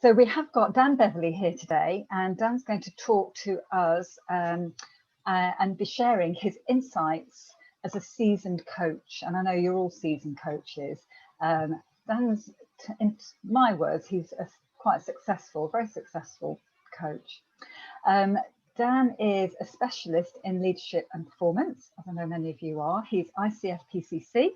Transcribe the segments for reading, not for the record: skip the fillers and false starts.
So we have got Dan Beverly here today, and Dan's going to talk to us and be sharing his insights as a seasoned coach. And I know you're all seasoned coaches. Dan's, in my words, he's quite successful, very successful coach. Dan is a specialist in leadership and performance, as I know many of you are. He's ICF PCC,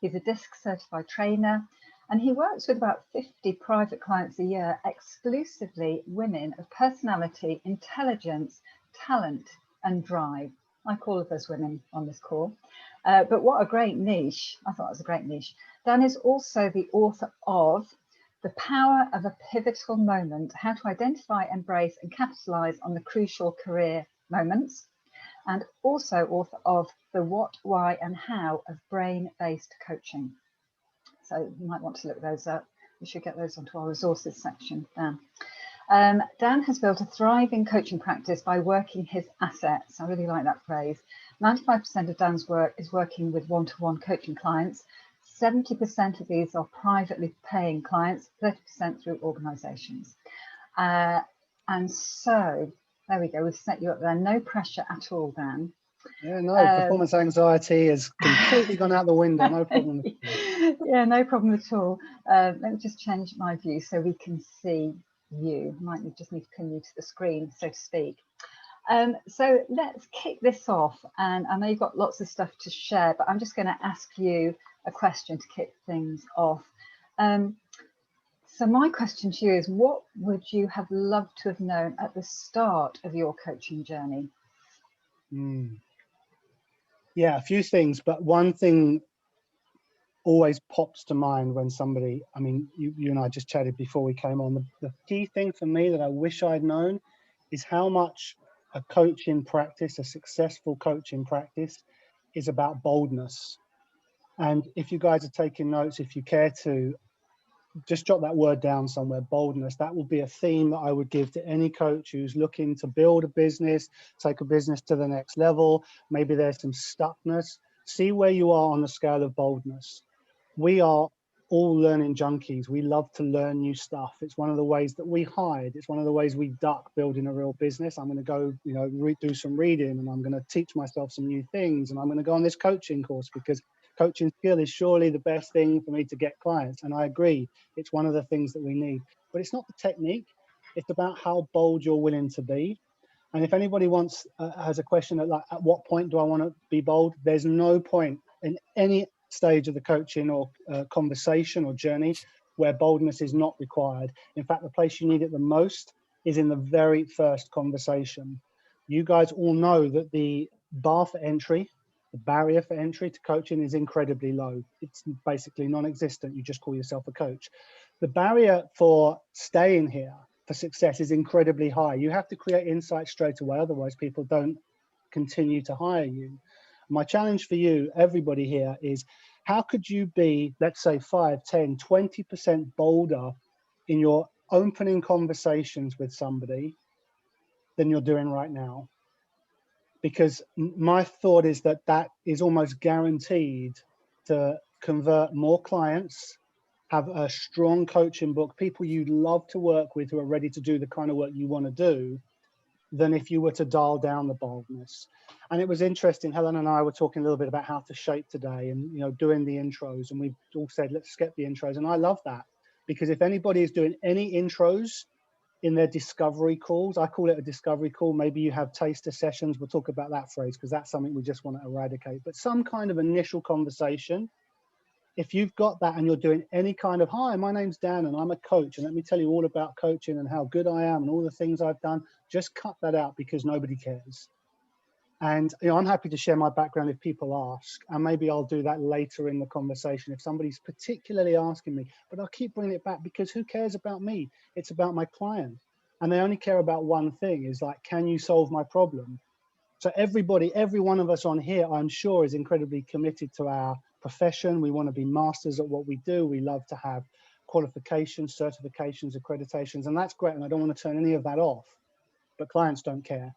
he's a DISC certified trainer, and he works with about 50 private clients a year, exclusively women of personality, intelligence, talent, and drive, like all of us women on this call. But what a great niche. I thought it was a great niche. Dan is also the author of The Power of a Pivotal Moment, How to Identify, Embrace, and Capitalize on the Crucial Career Moments, and also author of The What, Why, and How of Brain-Based Coaching. So you might want to look those up. We should get those onto our resources section, Dan. Dan has built a thriving coaching practice by working his assets. I really like that phrase. 95% of Dan's work is working with one-to-one coaching clients. 70% of these are privately paying clients, 30% through organisations. And so, there we go, we've set you up there. No pressure at all, Dan. Yeah, no, performance anxiety has completely gone out the window, no problem. Yeah, no problem at all. Let me just change my view so we can see you. Might just need to pin you to the screen, so to speak. So let's kick this off. And I know you've got lots of stuff to share, but I'm just going to ask you a question to kick things off. So my question to you is, what would you have loved to have known at the start of your coaching journey? Yeah, a few things, but one thing always pops to mind when somebody, I mean, you and I just chatted before we came on. The key thing for me that I wish I'd known is how much a coaching practice, a successful coaching practice, is about boldness. And if you guys are taking notes, if you care to, just jot that word down somewhere, boldness. That will be a theme that I would give to any coach who's looking to build a business, take a business to the next level. Maybe there's some stuckness. See where you are on the scale of boldness. We are all learning junkies. We love to learn new stuff. It's one of the ways that we hide. It's one of the ways we duck building a real business. I'm going to go, do some reading, and I'm going to teach myself some new things. And I'm going to go on this coaching course because coaching skill is surely the best thing for me to get clients. And I agree, it's one of the things that we need. But it's not the technique. It's about how bold you're willing to be. And if anybody has a question at what point do I want to be bold? There's no point in any stage of the coaching or conversation or journey where boldness is not required. In fact, the place you need it the most is in the very first conversation. You guys all know that the bar for entry, the barrier for entry to coaching is incredibly low. It's basically non-existent. You just call yourself a coach. The barrier for staying here for success is incredibly high. You have to create insight straight away. Otherwise, people don't continue to hire you. My challenge for you, everybody here, is how could you be, let's say 5, 10, 20% bolder in your opening conversations with somebody than you're doing right now? Because my thought is that is almost guaranteed to convert more clients, have a strong coaching book, people you'd love to work with who are ready to do the kind of work you want to do, than if you were to dial down the boldness. And it was interesting, Helen and I were talking a little bit about how to shape today and, doing the intros, and we all said, let's skip the intros. And I love that, because if anybody is doing any intros in their discovery calls, I call it a discovery call. Maybe you have taster sessions. We'll talk about that phrase because that's something we just want to eradicate. But some kind of initial conversation, if you've got that and you're doing any kind of, hi, my name's Dan and I'm a coach, and let me tell you all about coaching and how good I am and all the things I've done, just cut that out because nobody cares. And I'm happy to share my background if people ask, and maybe I'll do that later in the conversation if somebody's particularly asking me. But I'll keep bringing it back because who cares about me? It's about my client, and they only care about one thing, is like, can you solve my problem? So everybody, every one of us on here, I'm sure, is incredibly committed to our profession. We want to be masters at what we do. We love to have qualifications, certifications, accreditations, and that's great. And I don't want to turn any of that off, but clients don't care.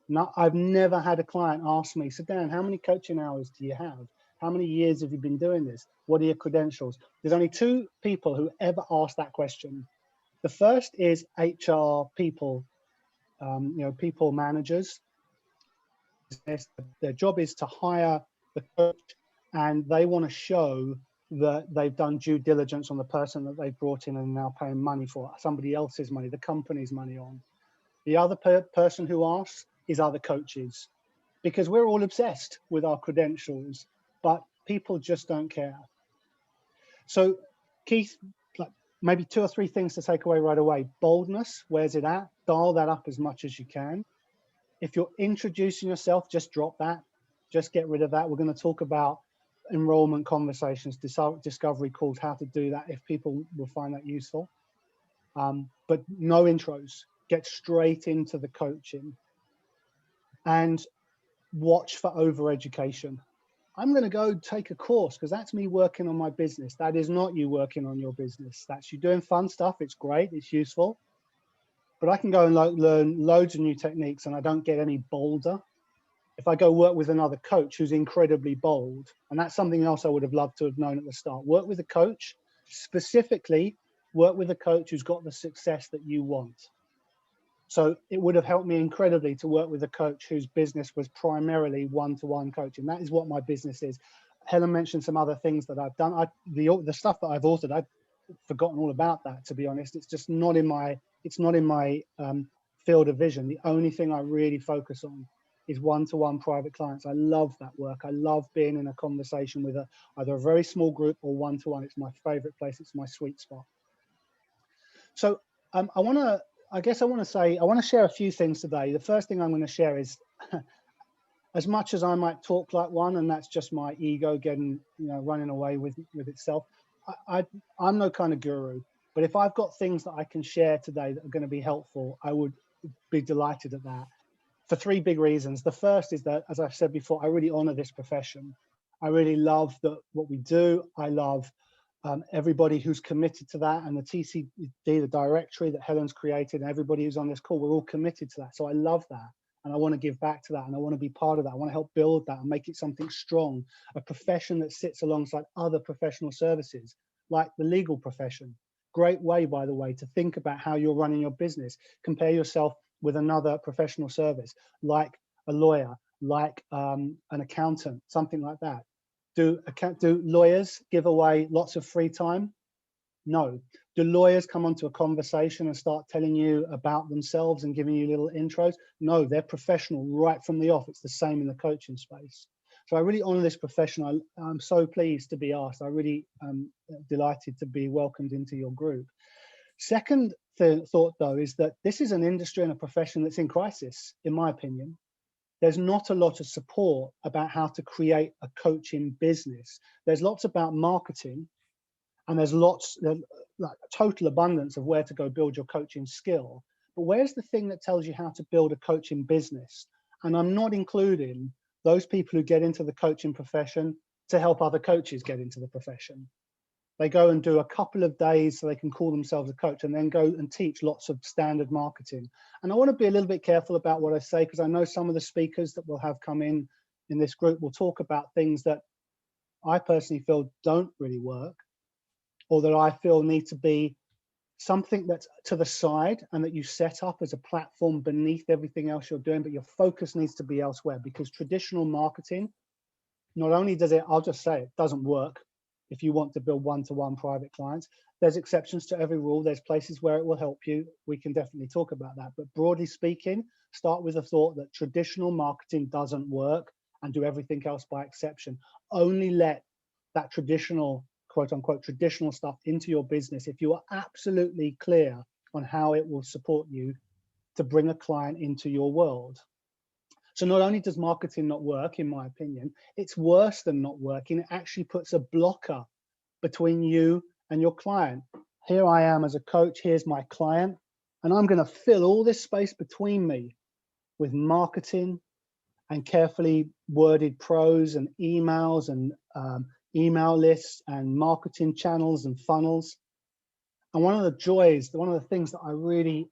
No, I've never had a client ask me, so Dan, how many coaching hours do you have? How many years have you been doing this? What are your credentials? There's only 2 people who ever ask that question. The first is HR people, people managers. Their job is to hire the coach, and they want to show that they've done due diligence on the person that they've brought in and now paying money for, somebody else's money, the company's money on. The other person who asks is other coaches, because we're all obsessed with our credentials, but people just don't care. So Keith, like maybe 2 or 3 things to take away right away. Boldness, where's it at? Dial that up as much as you can. If you're introducing yourself, just drop that. Just get rid of that. We're going to talk about enrollment conversations, discovery calls, how to do that if people will find that useful. But no intros. Get straight into the coaching. And watch for over-education. I'm going to go take a course because that's me working on my business. That is not you working on your business. That's you doing fun stuff. It's great. It's useful. But I can go and learn loads of new techniques and I don't get any bolder. If I go work with another coach who's incredibly bold, and that's something else I would have loved to have known at the start. Work with a coach, specifically work with a coach who's got the success that you want. So it would have helped me incredibly to work with a coach whose business was primarily one-to-one coaching. That is what my business is. Helen mentioned some other things that I've done. The stuff that I've authored, I've forgotten all about that, to be honest. It's just not in my, field of vision. The only thing I really focus on is one-to-one private clients. I love that work. I love being in a conversation with either a very small group or one-to-one. It's my favorite place. It's my sweet spot. So I want to share a few things today. The first thing I'm going to share is, as much as I might talk like one, and that's just my ego getting, running away with itself, I'm no kind of guru. But if I've got things that I can share today that are going to be helpful, I would be delighted at that. For 3 big reasons. The first is that, as I've said before, I really honor this profession. I really love what we do. I love everybody who's committed to that, and the TCD, the directory that Helen's created, and everybody who's on this call, we're all committed to that. So I love that. And I want to give back to that. And I want to be part of that. I want to help build that and make it something strong, a profession that sits alongside other professional services, like the legal profession. Great way, by the way, to think about how you're running your business. Compare yourself with another professional service, like a lawyer, like an accountant, something like that. Do lawyers give away lots of free time? No. Do lawyers come onto a conversation and start telling you about themselves and giving you little intros? No, they're professional right from the off. It's the same in the coaching space. So I really honor this profession. I'm so pleased to be asked. I really am delighted to be welcomed into your group. Second thought, though, is that this is an industry and a profession that's in crisis, in my opinion. There's not a lot of support about how to create a coaching business. There's lots about marketing, and there's like total abundance of where to go build your coaching skill. But where's the thing that tells you how to build a coaching business? And I'm not including those people who get into the coaching profession to help other coaches get into the profession. They go and do a couple of days so they can call themselves a coach, and then go and teach lots of standard marketing. And I want to be a little bit careful about what I say, because I know some of the speakers that will have come in this group will talk about things that I personally feel don't really work, or that I feel need to be something that's to the side and that you set up as a platform beneath everything else you're doing, but your focus needs to be elsewhere. Because traditional marketing, not only does it, I'll just say it doesn't work if you want to build one-to-one private clients. There's exceptions to every rule. There's places where it will help you. We can definitely talk about that. But broadly speaking, start with the thought that traditional marketing doesn't work, and do everything else by exception. Only let that traditional, quote unquote, traditional stuff into your business if you are absolutely clear on how it will support you to bring a client into your world. So not only does marketing not work, in my opinion, it's worse than not working. It actually puts a blocker between you and your client. Here I am as a coach, here's my client, and I'm going to fill all this space between me with marketing and carefully worded prose and emails and email lists and marketing channels and funnels. And one of the joys, one of the things that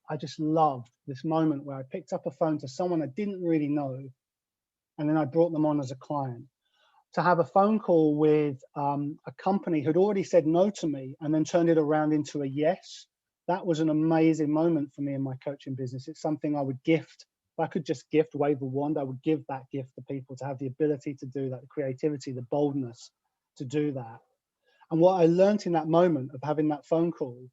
I just loved this moment where I picked up a phone to someone I didn't really know, and then I brought them on as a client, to have a phone call with a company who'd already said no to me and then turned it around into a yes. That was an amazing moment for me in my coaching business. It's something I would gift. If I could just wave a wand, I would give that gift to people, to have the ability to do that, the creativity, the boldness to do that. And what I learned in that moment of having that phone call,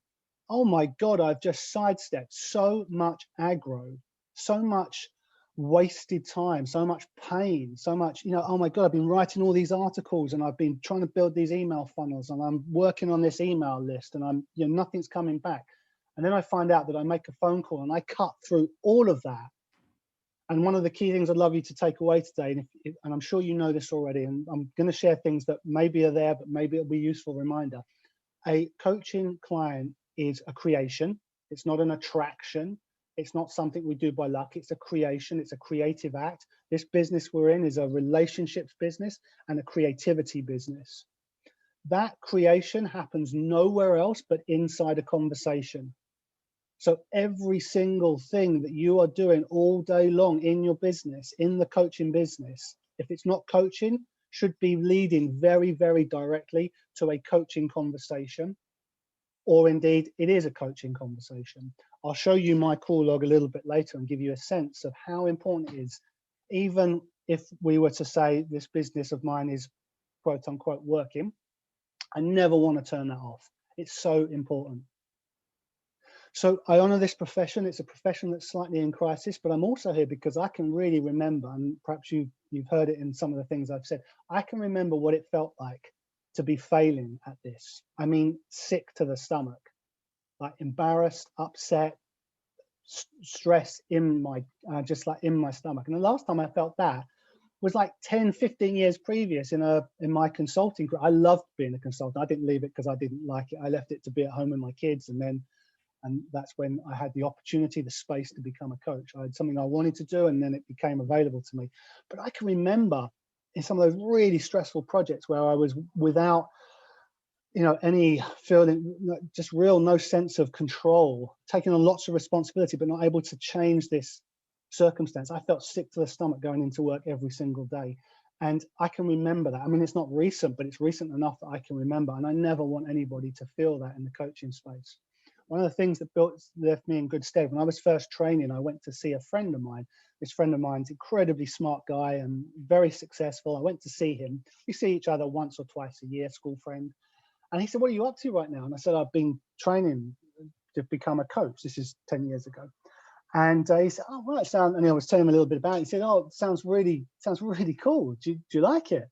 oh my God, I've just sidestepped so much aggro, so much wasted time, so much pain, so much, oh my God, I've been writing all these articles and I've been trying to build these email funnels and I'm working on this email list and I'm, nothing's coming back. And then I find out that I make a phone call and I cut through all of that. And one of the key things I'd love you to take away today, and I'm sure you know this already, and I'm going to share things that maybe are there, but maybe it'll be a useful reminder. A coaching client is a creation. It's not an attraction. It's not something we do by luck. It's a creation. It's a creative act. This business we're in is a relationships business and a creativity business. That creation happens nowhere else but inside a conversation. So every single thing that you are doing all day long in your business, in the coaching business, if it's not coaching, should be leading very, very directly to a coaching conversation, or indeed it is a coaching conversation. I'll show you my call log a little bit later and give you a sense of how important it is. Even if we were to say this business of mine is quote unquote working, I never want to turn that off. It's so important. So I honor this profession. It's a profession that's slightly in crisis, but I'm also here because I can really remember, and perhaps you've heard it in some of the things I've said, I can remember what it felt like to be failing at this. I mean, sick to the stomach, like embarrassed, upset, stress in my, just like in my stomach. And the last time I felt that was like 10, 15 years previous in my consulting career. I loved being a consultant. I didn't leave it because I didn't like it. I left it to be at home with my kids, and that's when I had the opportunity, the space to become a coach. I had something I wanted to do, and then it became available to me. But I can remember in some of those really stressful projects where I was without, any feeling, just no sense of control, taking on lots of responsibility, but not able to change this circumstance. I felt sick to the stomach going into work every single day. And I can remember that. I mean, it's not recent, but it's recent enough that I can remember. And I never want anybody to feel that in the coaching space. One of the things that left me in good stead, when I was first training, I went to see a friend of mine. This friend of mine's incredibly smart guy and very successful. I went to see him. We see each other once or twice a year, school friend. And he said, "What are you up to right now?" And I said, "I've been training to become a coach." This is 10 years ago. And he said, "Oh, well, and I was telling him a little bit about it. He said, "Oh, it sounds really cool. Do you like it?"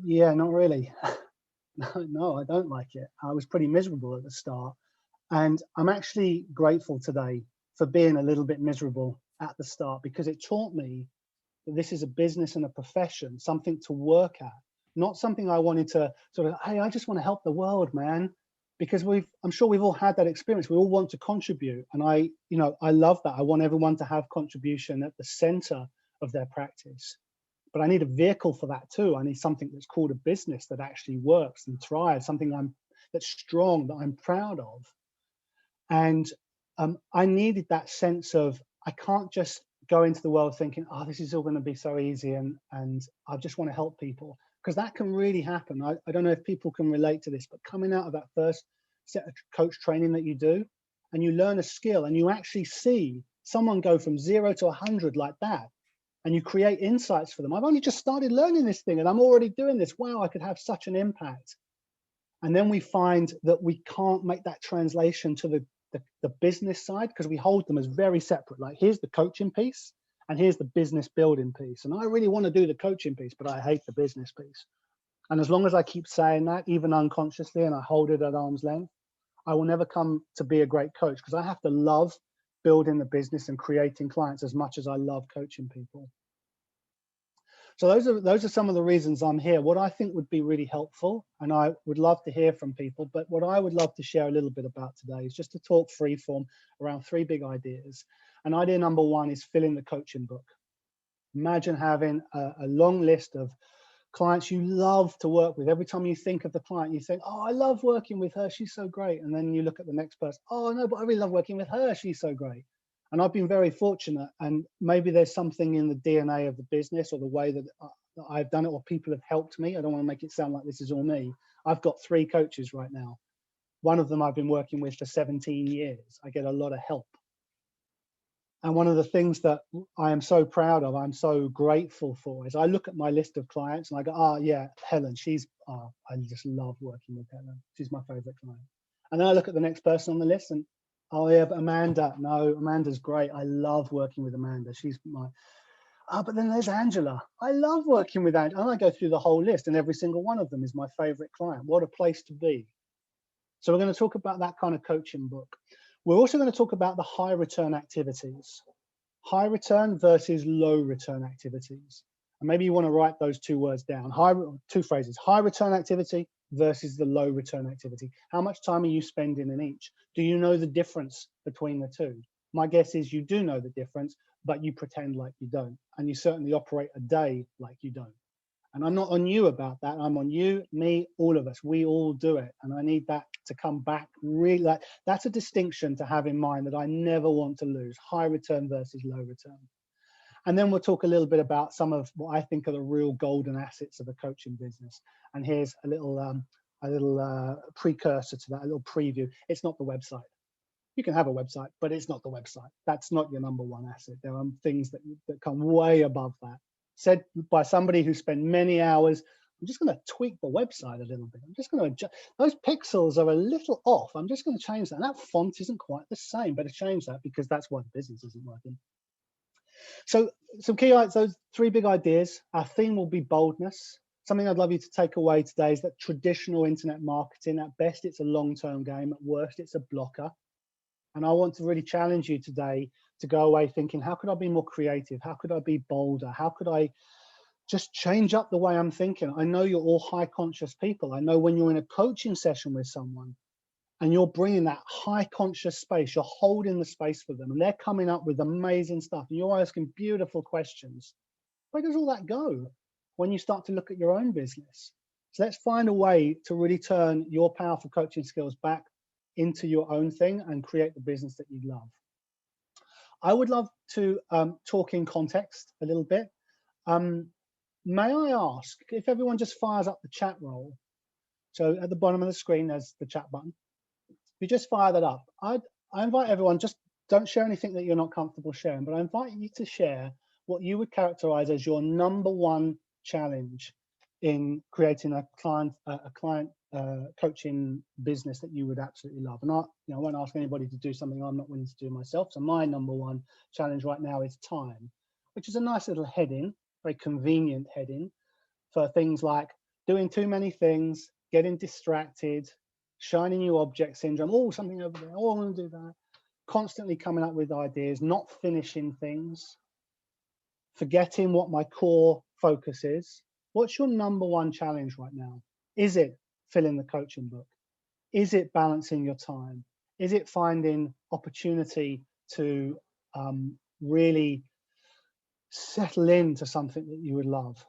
"Yeah, not really." No, I don't like it. I was pretty miserable at the start. And I'm actually grateful today for being a little bit miserable at the start, because it taught me that this is a business and a profession, something to work at, not something I wanted to sort of, hey, I just want to help the world, man. Because I'm sure we've all had that experience. We all want to contribute. And I love that. I want everyone to have contribution at the center of their practice. But I need a vehicle for that too. I need something that's called a business that actually works and thrives, something that's strong, that I'm proud of. And I needed that sense of, I can't just go into the world thinking, oh, this is all going to be so easy and I just want to help people, because that can really happen. I don't know if people can relate to this, but coming out of that first set of coach training that you do, and you learn a skill and you actually see someone go from 0 to 100 like that, and you create insights for them. I've only just started learning this thing and I'm already doing this. Wow, I could have such an impact. And then we find that we can't make that translation to the business side, because we hold them as very separate. Like, here's the coaching piece and here's the business building piece. And I really want to do the coaching piece, but I hate the business piece. And as long as I keep saying that, even unconsciously, and I hold it at arm's length, I will never come to be a great coach, because I have to love building the business and creating clients as much as I love coaching people. So those are some of the reasons I'm here. What I think would be really helpful, and I would love to hear from people, but what I would love to share a little bit about today is just to talk freeform around 3 big ideas. And idea number 1 is filling the coaching book. Imagine having a long list of clients you love to work with. Every time you think of the client, you think, oh, I love working with her, she's so great. And then you look at the next person, oh no, but I really love working with her, she's so great. And I've been very fortunate, and maybe there's something in the DNA of the business or the way that I've done it, or people have helped me. I don't want to make it sound like this is all me. I've got 3 coaches right now. One of them I've been working with for 17 years. I get a lot of help. And one of the things that I am so proud of, I'm so grateful for, is I look at my list of clients and I go, oh yeah, Helen, I just love working with Helen. She's my favorite client. And then I look at the next person on the list and, oh yeah, but Amanda, no, Amanda's great. I love working with Amanda. She's my, but then there's Angela. I love working with Angela. And I go through the whole list and every single one of them is my favorite client. What a place to be. So we're going to talk about that kind of coaching book. We're also going to talk about the high return activities, high return versus low return activities. And maybe you want to write those two words down, two phrases, high return activity versus the low return activity. How much time are you spending in each? Do you know the difference between the two? My guess is you do know the difference, but you pretend like you don't. And you certainly operate a day like you don't. And I'm not on you about that. I'm on you, me, all of us. We all do it. And I need that to come back really. That's a distinction to have in mind that I never want to lose. High return versus low return. And then we'll talk a little bit about some of what I think are the real golden assets of a coaching business. And here's a little precursor to that, a little preview. It's not the website. You can have a website, but it's not the website. That's not your number one asset. There are things that come way above that. Said by somebody who spent many hours, I'm just going to tweak the website a little bit. I'm just going to adjust. Those pixels are a little off. I'm just going to change that. And that font isn't quite the same. Better change that because that's why the business isn't working. So some key, those three big ideas. Our theme will be boldness. Something I'd love you to take away today is that traditional internet marketing, at best, it's a long-term game. At worst, it's a blocker. And I want to really challenge you today to go away thinking, how could I be more creative? How could I be bolder? How could I just change up the way I'm thinking? I know you're all high conscious people. I know when you're in a coaching session with someone and you're bringing that high conscious space, you're holding the space for them and they're coming up with amazing stuff and you're asking beautiful questions. Where does all that go when you start to look at your own business? So let's find a way to really turn your powerful coaching skills back into your own thing and create the business that you love. I would love to talk in context a little bit. May I ask if everyone just fires up the chat roll? So at the bottom of the screen, there's the chat button. If you just fire that up, I invite everyone, just don't share anything that you're not comfortable sharing, but I invite you to share what you would characterize as your number one challenge in creating a client coaching business that you would absolutely love. And I won't ask anybody to do something I'm not willing to do myself. So my number one challenge right now is time, which is a nice little heading, very convenient heading for things like doing too many things, getting distracted, shiny new object syndrome, oh, something over there, oh, I want to do that, constantly coming up with ideas, not finishing things, forgetting what my core focus is. What's your number one challenge right now? Is it filling the coaching book? Is it balancing your time? Is it finding opportunity to really settle into something that you would love?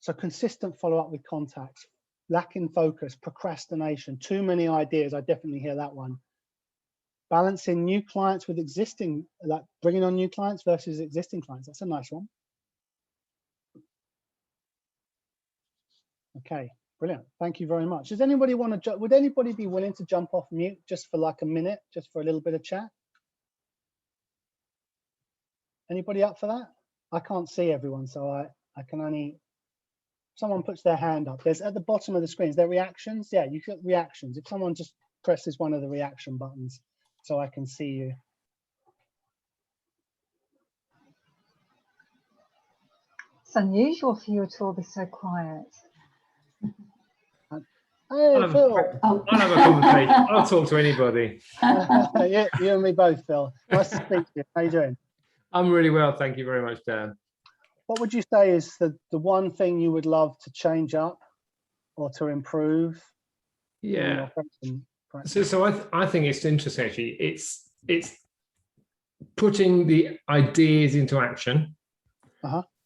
So consistent follow-up with contacts, lacking focus, procrastination, too many ideas. I definitely hear that one. Balancing new clients with existing, like bringing on new clients versus existing clients. That's a nice one. Okay, brilliant. Thank you very much. Does anybody want to, would anybody be willing to jump off mute just for like a minute, just for a little bit of chat? Anybody up for that? I can't see everyone, so I can only, someone puts their hand up. There's at the bottom of the screen, is there reactions? Yeah, you get reactions. If someone just presses one of the reaction buttons so I can see you. It's unusual for you to all be so quiet. Hey, Phil. I'll have a conversation. I'll talk to anybody. Yeah, you and me both, Phil. Nice to speak to you. How you doing? I'm really well, thank you very much, Dan. What would you say is the one thing you would love to change up or to improve? Yeah. So I think it's interesting actually. It's putting the ideas into action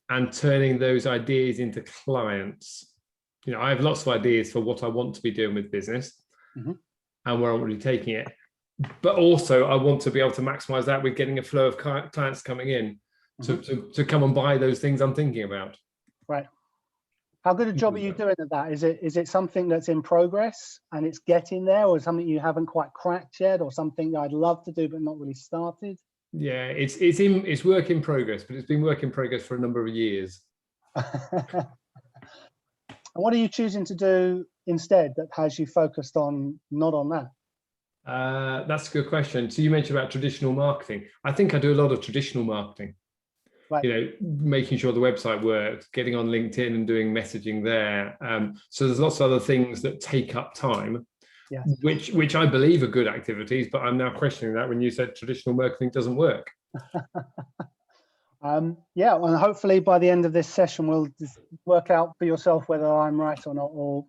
and turning those ideas into clients. You know, I have lots of ideas for what I want to be doing with business and where I'm really taking it. But also I want to be able to maximize that with getting a flow of clients coming in to come and buy those things I'm thinking about. Right. How good a job are you doing at that? Is it something that's in progress and it's getting there, or something you haven't quite cracked yet, or something I'd love to do but not really started? Yeah, it's work in progress, but it's been work in progress for a number of years. And what are you choosing to do instead that has you focused on not on that? That's a good question. So you mentioned about traditional marketing. I think I do a lot of traditional marketing. Right. You know, making sure the website works, getting on LinkedIn and doing messaging there. So there's lots of other things that take up time, yes, which I believe are good activities, but I'm now questioning that when you said traditional marketing doesn't work. Yeah, and hopefully by the end of this session, we'll work out for yourself whether I'm right or not. Or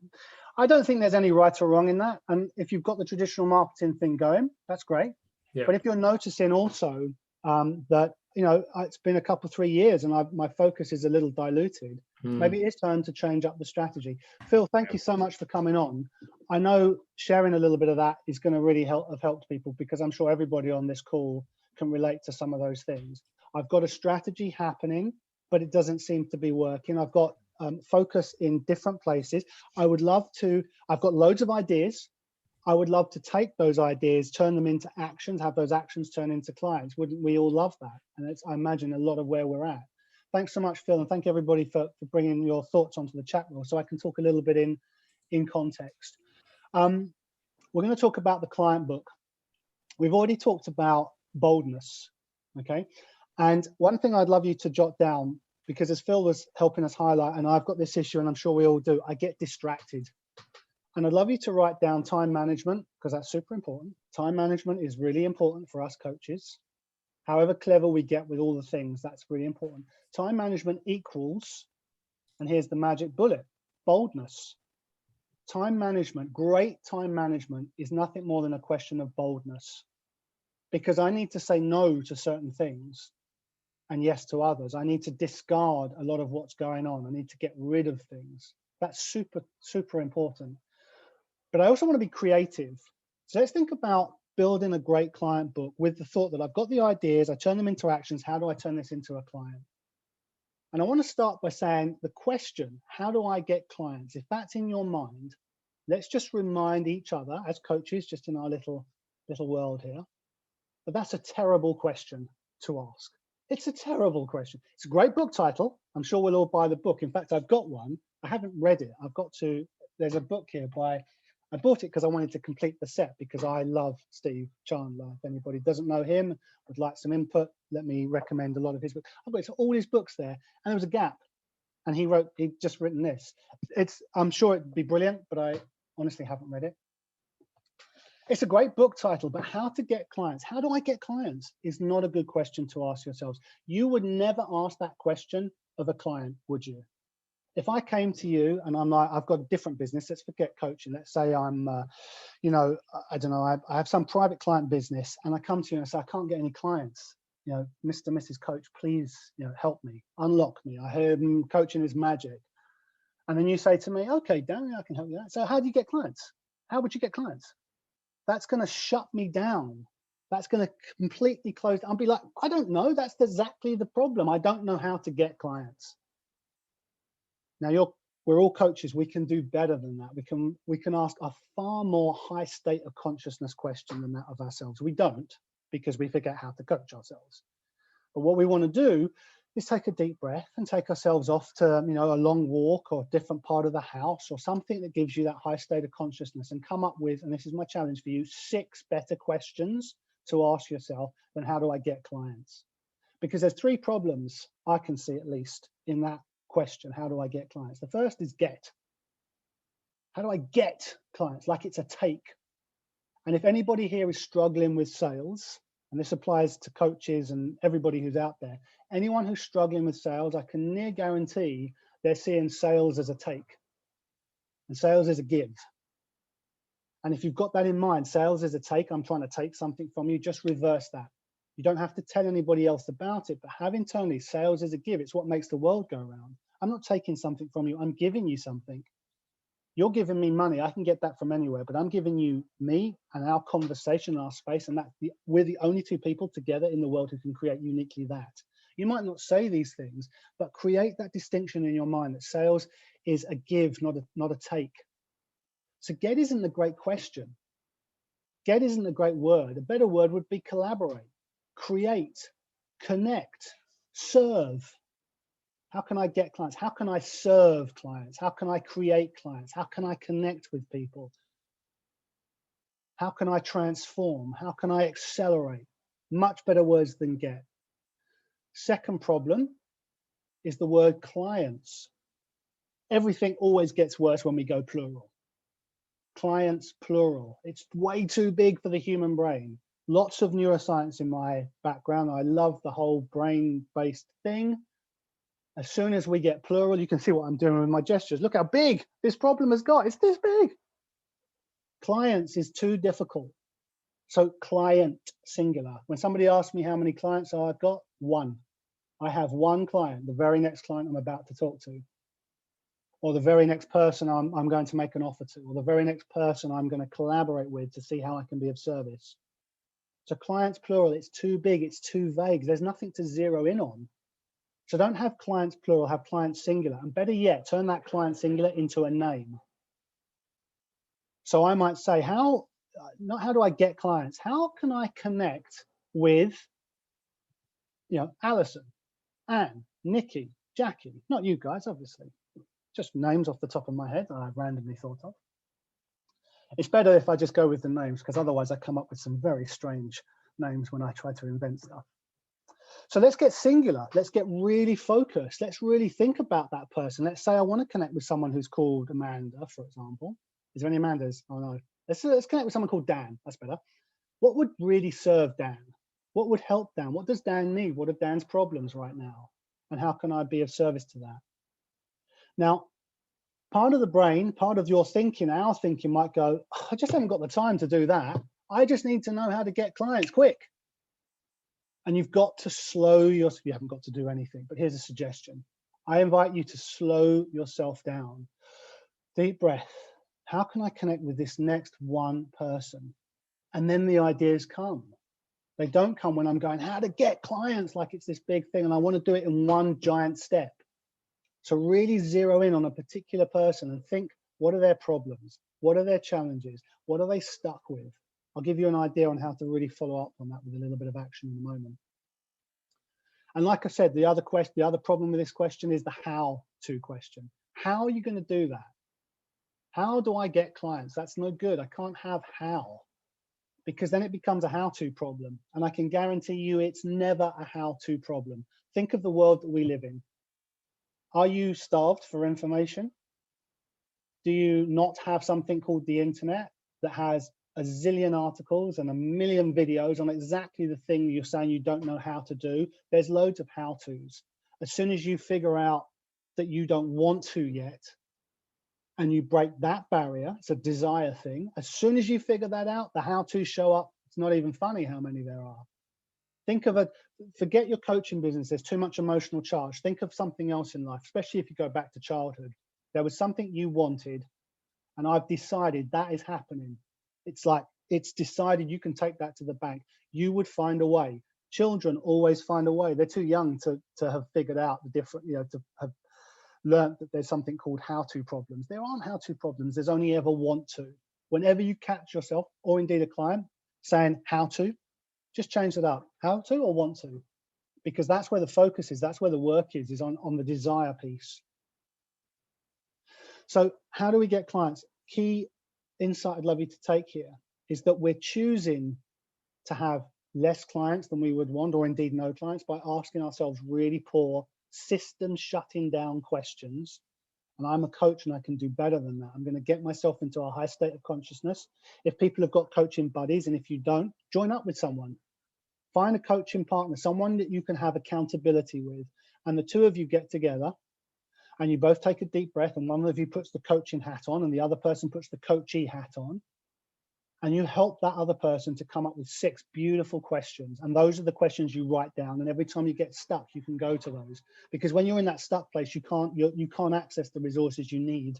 I don't think there's any right or wrong in that. And if you've got the traditional marketing thing going, that's great. Yeah. But if you're noticing also that, you know, it's been a couple, 3 years and my focus is a little diluted, maybe it's time to change up the strategy. Phil, thank you so much for coming on. I know sharing a little bit of that is going to really have helped people, because I'm sure everybody on this call can relate to some of those things. I've got a strategy happening, but it doesn't seem to be working. I've got focus in different places. I've got loads of ideas. I would love to take those ideas, turn them into actions, have those actions turn into clients. Wouldn't we all love that? And it's, I imagine, a lot of where we're at. Thanks so much, Phil, and thank everybody for bringing your thoughts onto the chat room so I can talk a little bit in context. We're going to talk about the client book. We've already talked about boldness, okay? And one thing I'd love you to jot down, because as Phil was helping us highlight, and I've got this issue and I'm sure we all do, I get distracted. And I'd love you to write down time management, because that's super important. Time management is really important for us coaches. However clever we get with all the things, that's really important. Time management equals, and here's the magic bullet, boldness. Time management, great time management, is nothing more than a question of boldness. Because I need to say no to certain things and yes to others. I need to discard a lot of what's going on. I need to get rid of things. That's super, super important. But I also want to be creative. So let's think about building a great client book with the thought that I've got the ideas, I turn them into actions. How do I turn this into a client? And I want to start by saying the question, how do I get clients? If that's in your mind, let's just remind each other as coaches, just in our little world here, that that's a terrible question to ask. It's a terrible question. It's a great book title. I'm sure we'll all buy the book. In fact, I've got one. I haven't read it. There's a book here I bought it because I wanted to complete the set, because I love Steve Chandler. If anybody doesn't know him, would like some input, let me recommend a lot of his books. I've got all his books there, and there was a gap. And he'd just written this. I'm sure it'd be brilliant, but I honestly haven't read it. It's a great book title, but how to get clients, how do I get clients, is not a good question to ask yourselves. You would never ask that question of a client, would you? If I came to you and I'm like, I've got a different business, let's forget coaching. Let's say I'm, you know, I don't know, I have some private client business, and I come to you and I say, I can't get any clients. You know, Mr. and Mrs. Coach, please, you know, help me, unlock me. I heard coaching is magic. And then you say to me, okay, Dan, I can help you out. So how do you get clients? How would you get clients? That's going to shut me down. That's going to completely close. I'll be like, I don't know. That's exactly the problem. I don't know how to get clients. Now we're all coaches. We can do better than that. We can ask a far more high state of consciousness question than that of ourselves. We don't, because we forget how to coach ourselves. But what we want to do is take a deep breath and take ourselves off to, you know, a long walk or a different part of the house or something that gives you that high state of consciousness, and come up with, and this is my challenge for you, 6 better questions to ask yourself than how do I get clients? Because there's 3 problems I can see, at least, in that question, how do I get clients? The first is get. How do I get clients? Like it's a take. And if anybody here is struggling with sales, and this applies to coaches and everybody who's out there, anyone who's struggling with sales, I can near guarantee they're seeing sales as a take and sales is a give. And if you've got that in mind, sales is a take, I'm trying to take something from you, just reverse that. You don't have to tell anybody else about it, but have internally, sales is a give. It's what makes the world go round. I'm not taking something from you, I'm giving you something. You're giving me money, I can get that from anywhere, but I'm giving you me and our conversation, our space, and we're the only 2 people together in the world who can create uniquely that. You might not say these things, but create that distinction in your mind that sales is a give, not a take. So get isn't a great question. Get isn't a great word. A better word would be collaborate, create, connect, serve. How can I get clients? How can I serve clients? How can I create clients? How can I connect with people? How can I transform? How can I accelerate? Much better words than get. Second problem is the word clients. Everything always gets worse when we go plural. Clients, plural. It's way too big for the human brain. Lots of neuroscience in my background. I love the whole brain-based thing. As soon as we get plural, you can see what I'm doing with my gestures. Look how big this problem has got. It's this big. Clients is too difficult. So client, singular. When somebody asks me how many clients I've got, one. I have one client, the very next client I'm about to talk to, or the very next person I'm going to make an offer to, or the very next person I'm going to collaborate with to see how I can be of service. So clients, plural, it's too big, it's too vague. There's nothing to zero in on. So don't have clients, plural, have clients, singular. And better yet, turn that client, singular, into a name. So I might say, not how do I get clients? How can I connect with, Alison, Anne, Nikki, Jackie? Not you guys, obviously. Just names off the top of my head that I've randomly thought of. It's better if I just go with the names, because otherwise I come up with some very strange names when I try to invent stuff. So let's get singular. Let's get really focused. Let's really think about that person. Let's say I want to connect with someone who's called Amanda, for example. Is there any Amandas? Oh no. Let's connect with someone called Dan. That's better. What would really serve Dan? What would help Dan? What does Dan need? What are Dan's problems right now? And how can I be of service to that? Now, part of the brain, part of your thinking, our thinking might go, I just haven't got the time to do that. I just need to know how to get clients quick. And you've got to slow you haven't got to do anything, but here's a suggestion. I invite you to slow yourself down. Deep breath. How can I connect with this next one person? And then the ideas come. They don't come when I'm going, how to get clients, like it's this big thing, and I want to do it in one giant step. So really zero in on a particular person and think, what are their problems? What are their challenges? What are they stuck with? I'll give you an idea on how to really follow up on that with a little bit of action in a moment. And like I said, the other problem with this question is the how-to question. How are you going to do that? How do I get clients? That's no good. I can't have how, because then it becomes a how-to problem. And I can guarantee you it's never a how-to problem. Think of the world that we live in. Are you starved for information? Do you not have something called the internet that has a zillion articles and a million videos on exactly the thing you're saying you don't know how to do? There's loads of how-tos. As soon as you figure out that you don't want to yet, and you break that barrier, it's a desire thing. As soon as you figure that out, the how-tos show up. It's not even funny how many there are. Think of forget your coaching business. There's too much emotional charge. Think of something else in life, especially if you go back to childhood. There was something you wanted, and I've decided that is happening. It's like, it's decided you can take that to the bank. You would find a way. Children always find a way. They're too young to have figured out the different, to have learned that there's something called how-to problems. There aren't how-to problems. There's only ever want to. Whenever you catch yourself, or indeed a client, saying how to, just change it up. How to or want to? Because that's where the focus is. That's where the work is on the desire piece. So how do we get clients? Key insight I'd love you to take here is that we're choosing to have less clients than we would want, or indeed no clients, by asking ourselves really poor, system shutting down questions. And I'm a coach and I can do better than that. I'm going to get myself into a high state of consciousness. If people have got coaching buddies, and if you don't, join up with someone. Find a coaching partner, someone that you can have accountability with. And the two of you get together and you both take a deep breath, and one of you puts the coaching hat on and the other person puts the coachee hat on. And you help that other person to come up with 6 beautiful questions. And those are the questions you write down. And every time you get stuck, you can go to those. Because when you're in that stuck place, you can't access the resources you need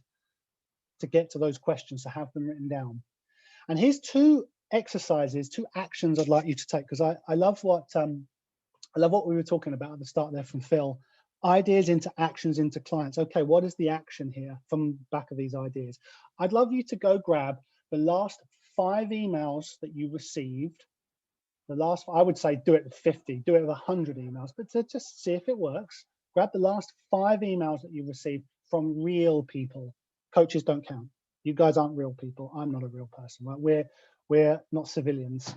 to get to those questions, to have them written down. And here's 2 exercises, 2 actions I'd like you to take, because I love what I love what we were talking about at the start there from Phil. Ideas into actions into clients. Okay, what is the action here from back of these ideas? I'd love you to go grab the last 5 emails that you received. The last, I would say do it with 50, do it with 100 emails, but to just see if it works. Grab the last 5 emails that you received from real people. Coaches don't count. You guys aren't real people. I'm not a real person, right? We're not civilians.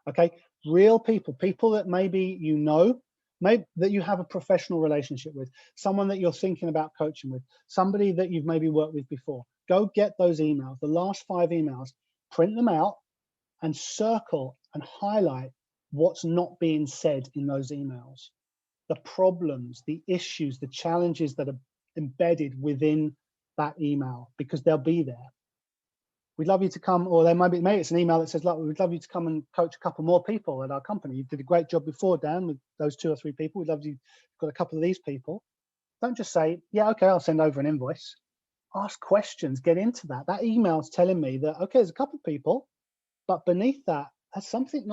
Okay, real people, people that maybe you know, maybe that you have a professional relationship with, someone that you're thinking about coaching with, somebody that you've maybe worked with before. Go get those emails, the last 5 emails, print them out and circle and highlight what's not being said in those emails. The problems, the issues, the challenges that are embedded within that email, because they'll be there. We'd love you to come, or there might be, maybe it's an email that says, look, we'd love you to come and coach a couple more people at our company. You did a great job before, Dan, with those 2 or 3 people. We'd love you, got a couple of these people. Don't just say, yeah, okay, I'll send over an invoice. Ask questions, get into that. That email's telling me that, okay, there's a couple of people, but beneath that, there's something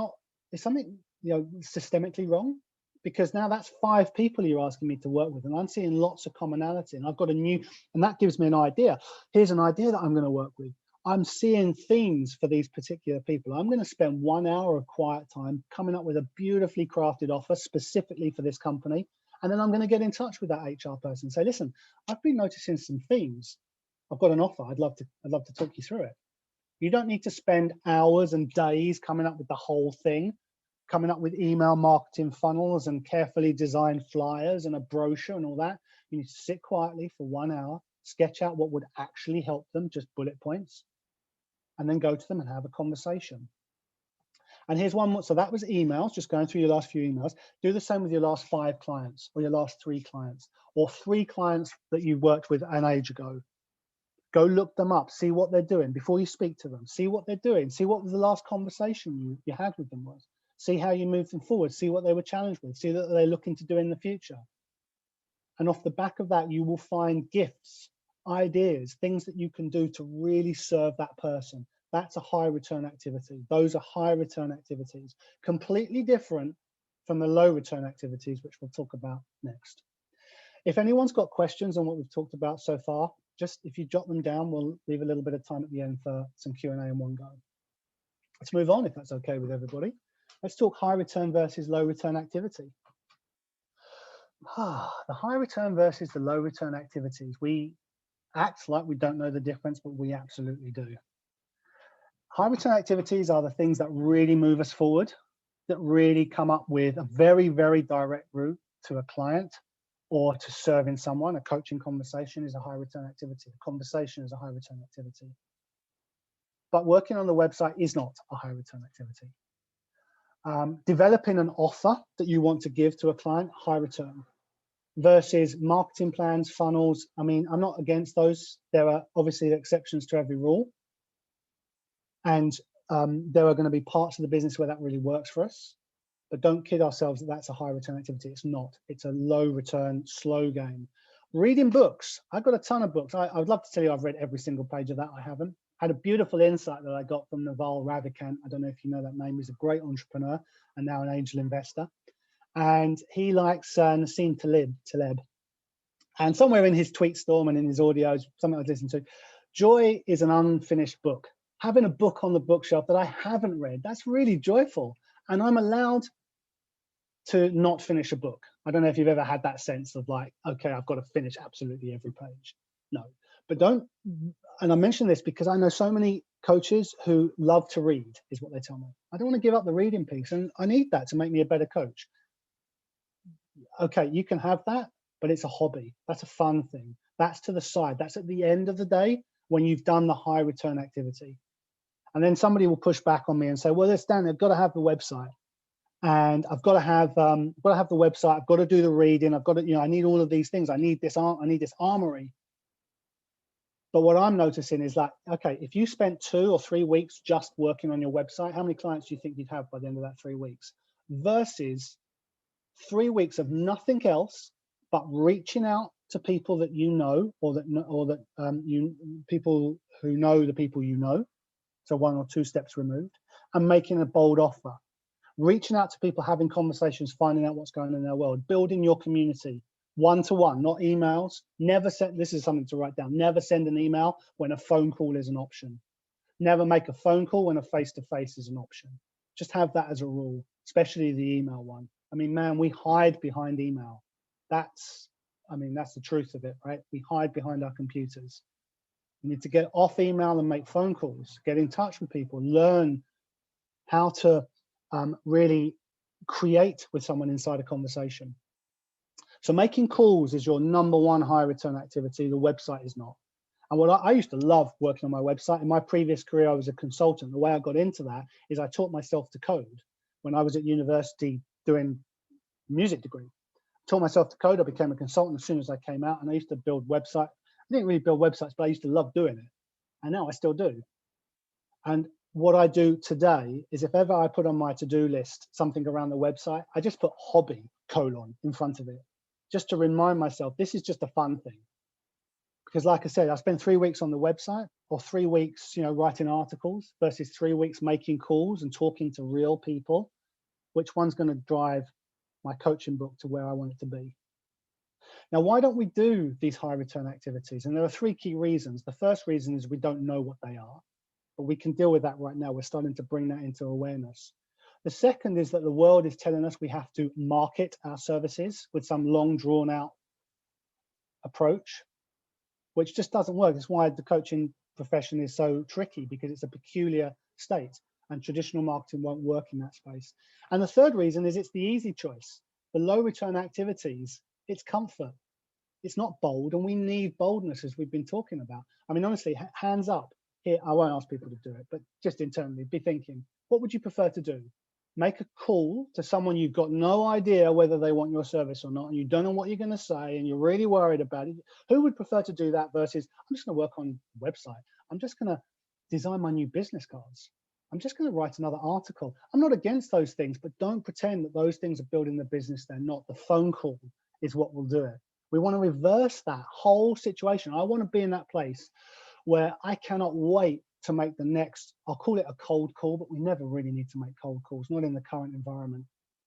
systemically wrong. Because now that's 5 people you're asking me to work with, and I'm seeing lots of commonality, and I've got and that gives me an idea. Here's an idea that I'm going to work with. I'm seeing themes for these particular people. I'm going to spend 1 hour of quiet time coming up with a beautifully crafted offer specifically for this company. And then I'm going to get in touch with that HR person and say, listen, I've been noticing some themes. I've got an offer. I'd love to talk you through it. You don't need to spend hours and days coming up with the whole thing, coming up with email marketing funnels and carefully designed flyers and a brochure and all that. You need to sit quietly for 1 hour, sketch out what would actually help them, just bullet points, and then go to them and have a conversation. And here's one more. So that was emails, just going through your last few emails. Do the same with your last 5 clients or your last 3 clients or 3 clients that you worked with an age ago. Go look them up, see what they're doing before you speak to them, see what they're doing, see what the last conversation you had with them was. See how you move them forward, see what they were challenged with, see what they're looking to do in the future. And off the back of that, you will find gifts, ideas, things that you can do to really serve that person. That's a high return activity. Those are high return activities, completely different from the low return activities, which we'll talk about next. If anyone's got questions on what we've talked about so far, just if you jot them down, we'll leave a little bit of time at the end for some Q&A in one go. Let's move on if that's okay with everybody. Let's talk high return versus low return activity. The high return versus the low return activities. We act like we don't know the difference, but we absolutely do. High return activities are the things that really move us forward, that really come up with a very, very direct route to a client or to serving someone. A coaching conversation is a high return activity. A conversation is a high return activity. But working on the website is not a high return activity. Developing an offer that you want to give to a client, high return, versus marketing plans, funnels. I mean, I'm not against those. There are obviously exceptions to every rule. And there are going to be parts of the business where that really works for us. But don't kid ourselves that that's a high return activity. It's not. It's a low return, slow game. Reading books. I've got a ton of books. I would love to tell you I've read every single page of that. I haven't. Had a beautiful insight that I got from Naval Ravikant. I don't know if you know that name. He's a great entrepreneur and now an angel investor. And he likes Nassim Taleb. And somewhere in his tweet storm and in his audios, something I've listened to, joy is an unfinished book. Having a book on the bookshelf that I haven't read, that's really joyful. And I'm allowed to not finish a book. I don't know if you've ever had that sense of like, okay, I've got to finish absolutely every page. No, but don't. And I mention this because I know so many coaches who love to read, is what they tell me. I don't want to give up the reading piece, and I need that to make me a better coach. Okay, you can have that, but it's a hobby. That's a fun thing. That's to the side. That's at the end of the day when you've done the high return activity. And then somebody will push back on me and say, well, this Dan, I've got to have the website. And I've got to have the website. I've got to do the reading. I've got to, I need all of these things. I need this armory. But what I'm noticing is like, okay, if you spent 2 or 3 weeks just working on your website, how many clients do you think you'd have by the end of that 3 weeks? Versus 3 weeks of nothing else but reaching out to people that you know, people who know the people you know. So 1 or 2 steps removed, and making a bold offer. reaching out to people, having conversations, finding out what's going on in their world, building your community one-to-one, not emails. Never send, this is something to write down, never send an email when a phone call is an option. Never make a phone call when a face-to-face is an option. Just have that as a rule, especially the email one. I mean, man, we hide behind email. That's the truth of it, right? We hide behind our computers. You need to get off email and make phone calls, get in touch with people, learn how to really create with someone inside a conversation. So making calls is your #1 high return activity. The website is not. And what I used to love working on my website. In my previous career, I was a consultant. The way I got into that is I taught myself to code. When I was at university doing a music degree, I taught myself to code. I became a consultant as soon as I came out, and I used to build websites. I didn't really build websites, but I used to love doing it. And now I still do. And what I do today is if ever I put on my to-do list something around the website, I just put hobby : in front of it, just to remind myself this is just a fun thing. Because like I said, I spent 3 weeks on the website, or 3 weeks, writing articles versus 3 weeks making calls and talking to real people. Which one's going to drive my coaching book to where I want it to be? Now, why don't we do these high return activities? And there are 3 key reasons. The first reason is we don't know what they are, but we can deal with that right now. We're starting to bring that into awareness. The second is that the world is telling us we have to market our services with some long drawn out approach, which just doesn't work. It's why the coaching profession is so tricky, because it's a peculiar state and traditional marketing won't work in that space. And the third reason is it's the easy choice. The low return activities, it's comfort. It's not bold, and we need boldness, as we've been talking about. I mean, honestly, hands up here. I won't ask people to do it, but just internally be thinking, what would you prefer to do? Make a call to someone you've got no idea whether they want your service or not, and you don't know what you're going to say, and you're really worried about it. Who would prefer to do that versus, I'm just going to work on a website. I'm just going to design my new business cards. I'm just going to write another article. I'm not against those things, but don't pretend that those things are building the business. They're not. The phone call is what will do it. We want to reverse that whole situation. I want to be in that place where I cannot wait to make the next, I'll call it a cold call, but we never really need to make cold calls, not in the current environment.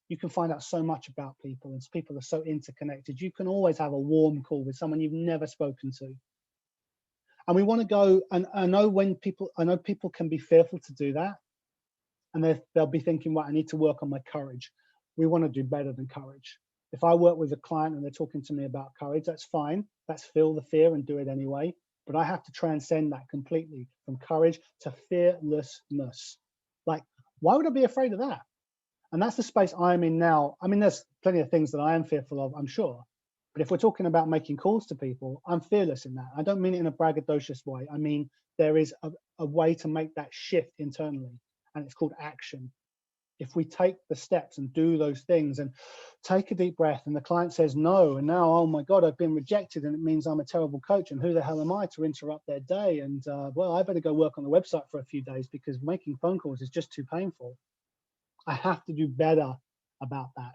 You can find out so much about people, and people are so interconnected. You can always have a warm call with someone you've never spoken to. And we want to go, and I know people can be fearful to do that. And they'll be thinking, well, I need to work on my courage. We want to do better than courage. If I work with a client and they're talking to me about courage, that's fine. Let's feel the fear and do it anyway. But I have to transcend that completely, from courage to fearlessness. Like, why would I be afraid of that? And that's the space I'm in now. I mean, there's plenty of things that I am fearful of, I'm sure. But if we're talking about making calls to people, I'm fearless in that. I don't mean it in a braggadocious way. I mean, there is a way to make that shift internally, and it's called action. If we take the steps and do those things and take a deep breath, and the client says no, and now, oh my God, I've been rejected, and it means I'm a terrible coach, and who the hell am I to interrupt their day? And well, I better go work on the website for a few days because making phone calls is just too painful. I have to do better about that.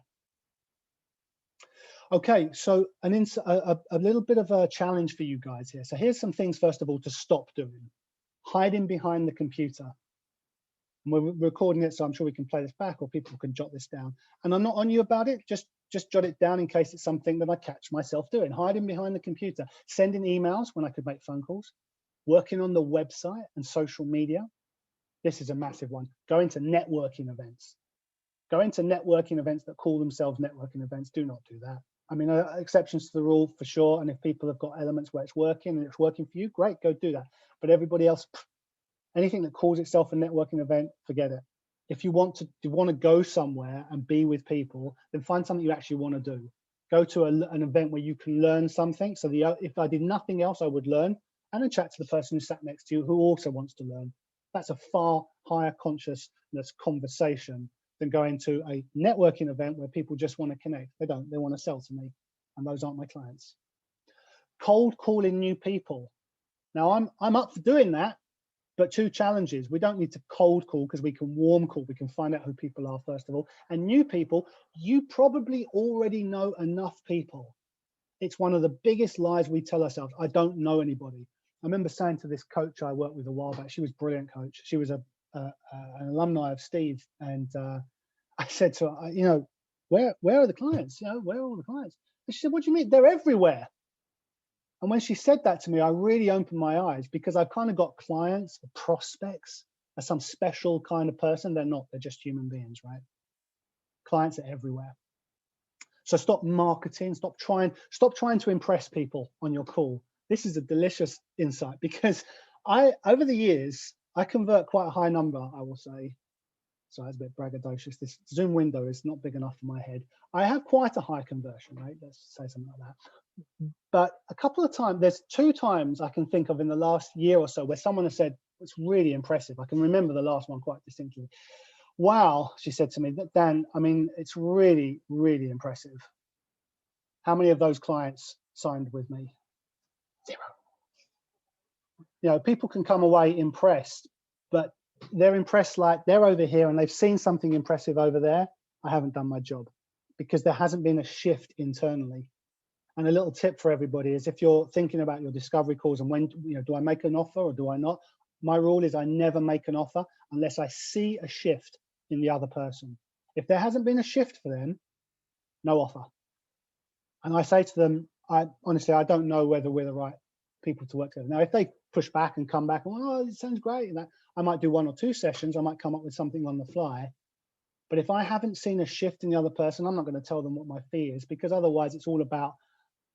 Okay, so a little bit of a challenge for you guys here. So here's some things, first of all, to stop doing. Hiding behind the computer. And we're recording it, so I'm sure we can play this back, or people can jot this down. And I'm not on you about it, just jot it down in case it's something that I catch myself doing. Hiding behind the computer, sending emails when I could make phone calls, working on the website and social media. This is a massive one. Going to networking events. Going to networking events that call themselves networking events. Do not do that. I mean, exceptions to the rule for sure. And if people have got elements where it's working and it's working for you, great, go do that. But everybody else, anything that calls itself a networking event, forget it. If you want to go somewhere and be with people, then find something you actually want to do. Go to an event where you can learn something. So if I did nothing else, I would learn, and then chat to the person who sat next to you who also wants to learn. That's a far higher consciousness conversation than going to a networking event where people just want to connect. They don't, they want to sell to me, and those aren't my clients. Cold calling new people. Now I'm up for doing that, but 2 challenges. We don't need to cold call because we can warm call. We can find out who people are, first of all. And new people, you probably already know enough people. It's one of the biggest lies we tell ourselves. I don't know anybody. I remember saying to this coach I worked with a while back, she was a brilliant coach. She was an alumni of Steve. And I said to her, you know, where are the clients? You know, where are all the clients? And she said, what do you mean? They're everywhere. And when she said that to me, I really opened my eyes, because I've kind of got clients, prospects, as some special kind of person. They're not, they're just human beings, right? Clients are everywhere. So stop marketing, stop trying to impress people on your call. This is a delicious insight, because over the years, I convert quite a high number, I will say. So that's a bit braggadocious. This Zoom window is not big enough for my head. I have quite a high conversion rate, let's say something like that. But a couple of times, there's 2 times I can think of in the last year or so where someone has said, it's really impressive. I can remember the last one quite distinctly. Wow, she said to me, Dan, I mean, it's really, really impressive. How many of those clients signed with me? 0. You know, people can come away impressed, but they're impressed like they're over here and they've seen something impressive over there. I haven't done my job, because there hasn't been a shift internally. And a little tip for everybody is, if you're thinking about your discovery calls and when, you know, do I make an offer or do I not? My rule is I never make an offer unless I see a shift in the other person. If there hasn't been a shift for them, no offer. And I say to them, honestly, I don't know whether we're the right people to work together. Now, if they push back and come back, and, oh, it sounds great, and that, I might do 1 or 2 sessions. I might come up with something on the fly. But if I haven't seen a shift in the other person, I'm not going to tell them what my fee is, because otherwise it's all about,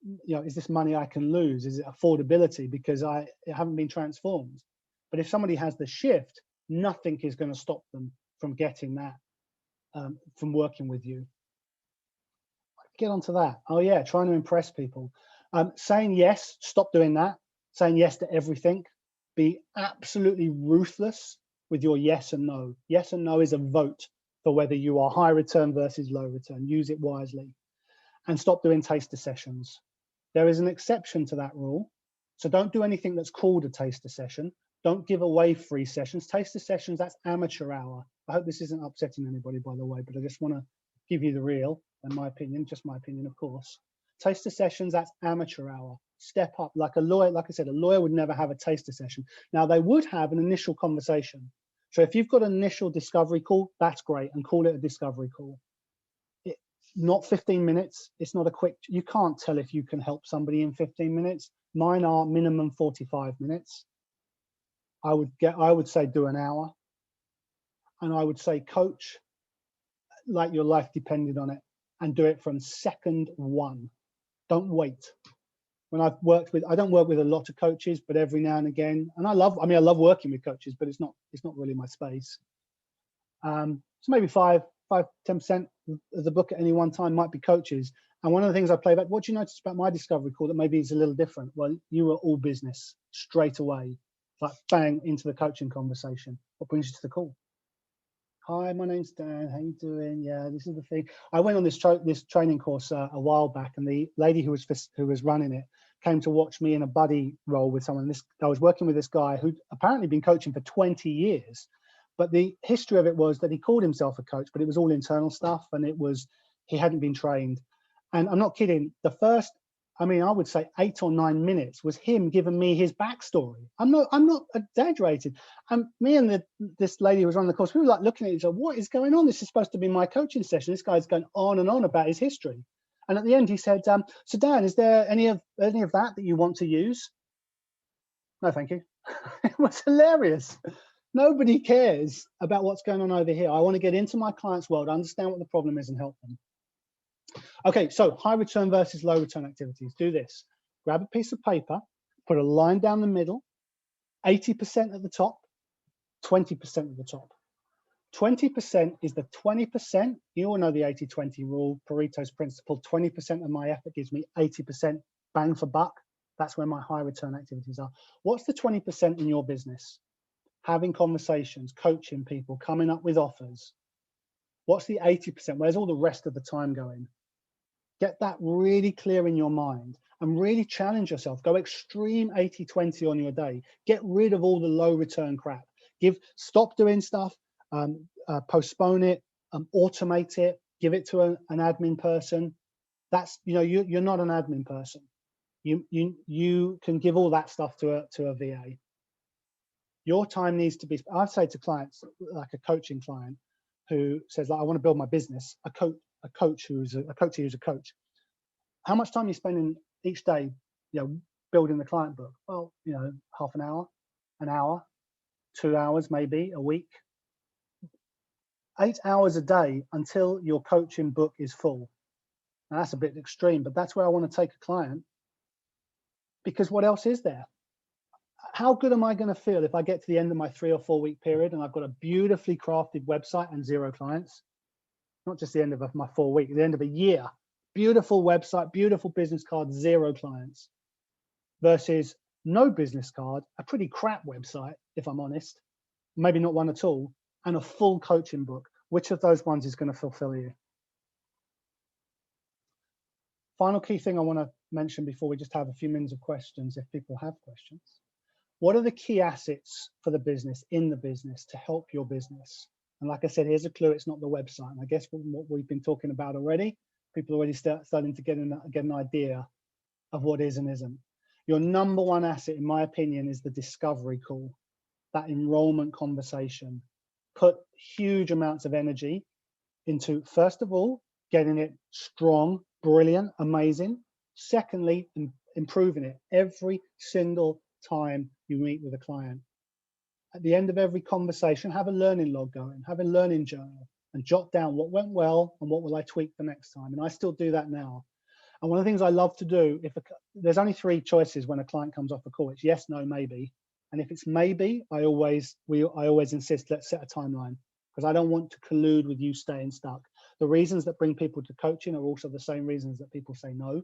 you know, is this money I can lose? Is it affordability because I haven't been transformed? But if somebody has the shift, nothing is going to stop them from getting that, from working with you. Get onto that. Oh yeah, trying to impress people. Saying yes, stop doing that. Saying yes to everything. Be absolutely ruthless with your yes and no. Yes and no is a vote for whether you are high return versus low return. Use it wisely. And stop doing taster sessions. There is an exception to that rule. So don't do anything that's called a taster session. Don't give away free sessions. Taster sessions, that's amateur hour. I hope this isn't upsetting anybody, by the way, but I just want to give you the real, in my opinion, just my opinion, of course. Taster sessions, that's amateur hour. Step up. Like a lawyer, like I said, a lawyer would never have a taster session. Now, they would have an initial conversation. So if you've got an initial discovery call, that's great, and call it a discovery call. Not 15 minutes. It's not a quick, you can't tell if you can help somebody in 15 minutes. Mine are minimum 45 minutes. I would say do an hour. And I would say coach like your life depended on it, and do it from second 1. Don't wait. When I've worked with, I don't work with a lot of coaches, but every now and again, and I love working with coaches, but it's not really my space. So maybe 5-10% of the book at any one time might be coaches. And one of the things I play back, what do you notice about my discovery call that maybe is a little different? Well, you were all business straight away, like bang into the coaching conversation. What brings you to the call? Hi, my name's Dan. How you doing? Yeah, this is the thing. I went on this training course a while back, and the lady who was running it came to watch me in a buddy role with someone. I was working with this guy who'd apparently been coaching for 20 years, but the history of it was that he called himself a coach, but it was all internal stuff, and he hadn't been trained. And I'm not kidding. The first, I would say 8 or 9 minutes was him giving me his backstory. I'm not exaggerating. Me and this lady who was on the course, we were like looking at each other, what is going on? This is supposed to be my coaching session. This guy's going on and on about his history. And at the end he said, so Dan, is there any of that you want to use? No, thank you. It was hilarious. Nobody cares about what's going on over here. I want to get into my client's world, understand what the problem is, and help them. Okay, so high return versus low return activities. Do this. Grab a piece of paper, put a line down the middle, 80% at the top, 20% at the top. 20% is the 20%. You all know the 80-20 rule, Pareto's principle. 20% of my effort gives me 80% bang for buck. That's where my high return activities are. What's the 20% in your business? Having conversations, coaching people, coming up with offers. What's the 80%? Where's all the rest of the time going? Get that really clear in your mind and really challenge yourself. Go extreme 80-20 on your day. Get rid of all the low return crap. Stop doing stuff, postpone it, automate it, give it to an admin person. That's, you're not an admin person. You can give all that stuff to a VA. Your time needs to be, I'd say to clients, like a coaching client, who says, like, I want to build my business, a coach who's a coach. How much time are you spending each day, building the client book? Well, half an hour, 2 hours, maybe a week. 8 hours a day until your coaching book is full. Now, that's a bit extreme, but that's where I want to take a client, because what else is there? How good am I going to feel if I get to the end of my 3 or 4 week period and I've got a beautifully crafted website and 0 clients? Not just the end of my 4 weeks, the end of a year. Beautiful website, beautiful business card, 0 clients. Versus no business card, a pretty crap website, if I'm honest, maybe not one at all, and a full coaching book. Which of those ones is going to fulfill you? Final key thing I want to mention before we just have a few minutes of questions, if people have questions. What are the key assets for the business, in the business, to help your business? And like I said, here's a clue, it's not the website. And I guess what we've been talking about already, people are already starting to get an idea of what is and isn't. Your number one asset, in my opinion, is the discovery call, that enrollment conversation. Put huge amounts of energy into, first of all, getting it strong, brilliant, amazing. Secondly, improving it every single time you meet with a client. At the end of every conversation, have a learning log going, have a learning journal, and jot down what went well and what will I tweak the next time. And I still do that now. And one of the things I love to do, there's only 3 choices when a client comes off a call. It's yes, no, maybe. And if it's maybe, I always insist, let's set a timeline, because I don't want to collude with you staying stuck. The reasons that bring people to coaching are also the same reasons that people say no.